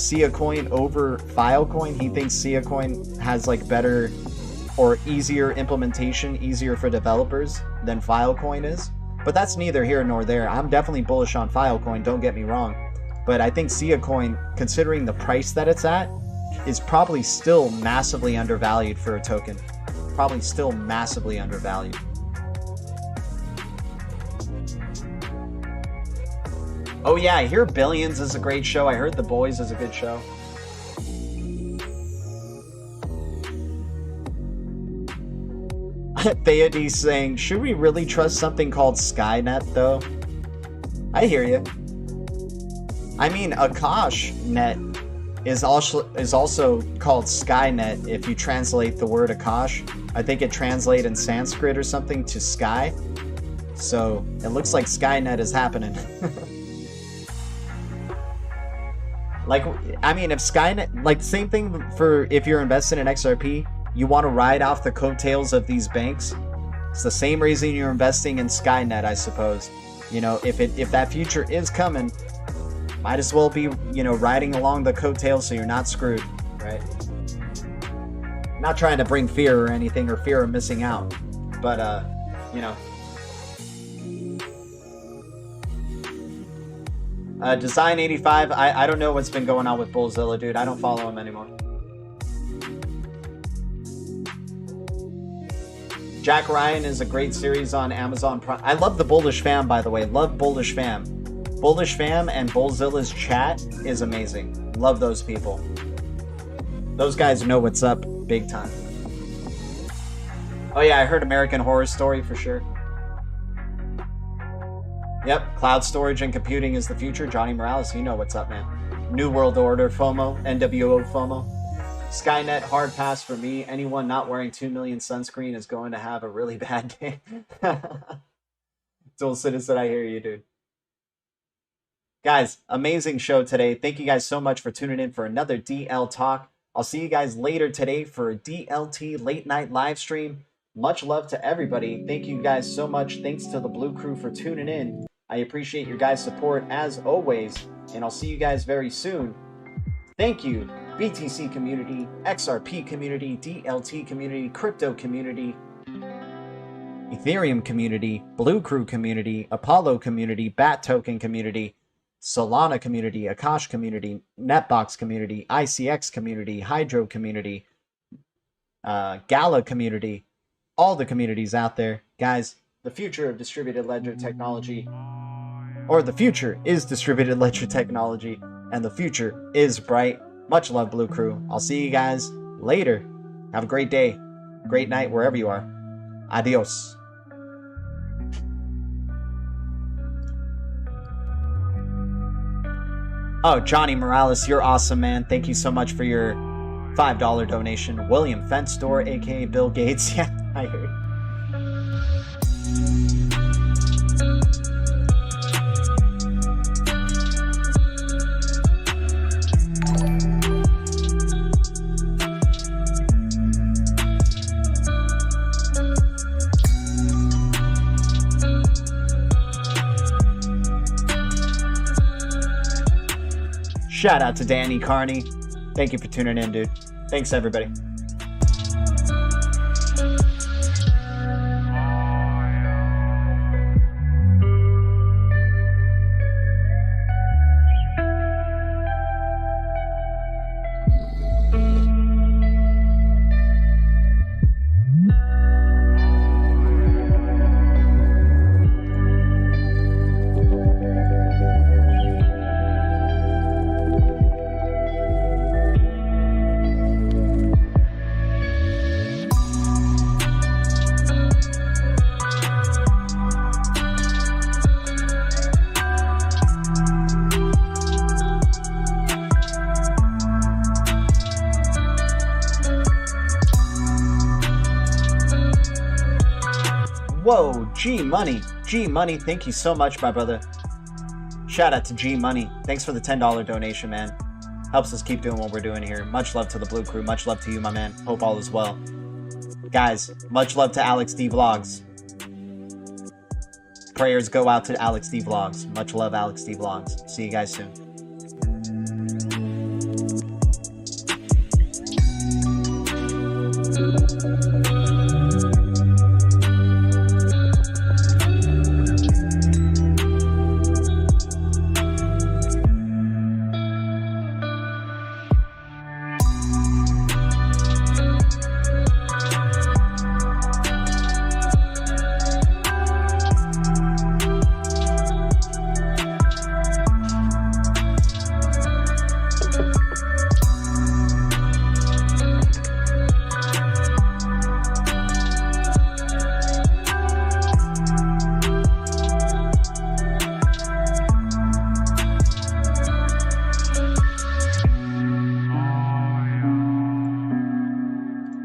Sia Coin over Filecoin. He thinks Sia Coin has like better or easier implementation, easier for developers than Filecoin is. But that's neither here nor there. I'm definitely bullish on Filecoin, don't get me wrong. But I think Sia Coin, considering the price that it's at, is probably still massively undervalued for a token. Probably still massively undervalued. Oh yeah, I hear Billions is a great show. I heard The Boys is a good show. Theody saying, should we really trust something called Skynet though? I hear you. I mean, AkashNet is also called Skynet if you translate the word Akash. I think it translates in Sanskrit or something to sky. So it looks like Skynet is happening. Like, I mean, if Skynet, like, same thing for if you're invested in XRP, you want to ride off the coattails of these banks. It's the same reason you're investing in Skynet, I suppose. You know, if that future is coming, might as well be, you know, riding along the coattails so you're not screwed, right? Not trying to bring fear or anything, or fear of missing out, but you know. Design 85, I don't know what's been going on with Bullzilla, dude. I don't follow him anymore. Jack Ryan is a great series on Amazon Prime. I love the Bullish Fam, by the way. Love Bullish Fam. Bullish Fam and Bullzilla's chat is amazing. Love those people. Those guys know what's up big time. Oh yeah, I heard American Horror Story for sure. Yep, cloud storage and computing is the future. Johnny Morales, you know what's up, man. New World Order, FOMO, NWO FOMO. Skynet, hard pass for me. Anyone not wearing 2 million sunscreen is going to have a really bad day. Dual Citizen, I hear you, dude. Guys, amazing show today. Thank you guys so much for tuning in for another DL Talk. I'll see you guys later today for a DLT late night live stream. Much love to everybody. Thank you guys so much. Thanks to the Blue Crew for tuning in. I appreciate your guys' support as always, and I'll see you guys very soon. Thank you, BTC community, XRP community, DLT community, crypto community, Ethereum community, Blue Crew community, Apollo community, Bat Token community, Solana community, Akash community, NETBOX community, ICX community, Hydro community, Gala community, all the communities out there. Guys, the future of distributed ledger technology, or the future is distributed ledger technology, and the future is bright. Much love, Blue Crew. I'll see you guys later. Have a great day, great night, wherever you are. Adios. Oh, Johnny Morales, you're awesome, man. Thank you so much for your $5 donation. William Fenstore, aka Bill Gates. Yeah, I heard. Shout out to Danny Carney. Thank you for tuning in, dude. Thanks, everybody. Whoa, G Money. G Money, thank you so much, my brother. Shout out to G Money. Thanks for the $10 donation, man. Helps us keep doing what we're doing here. Much love to the Blue Crew. Much love to you, my man. Hope all is well. Guys, much love to Alex D Vlogs. Prayers go out to Alex D Vlogs. Much love, Alex D Vlogs. See you guys soon.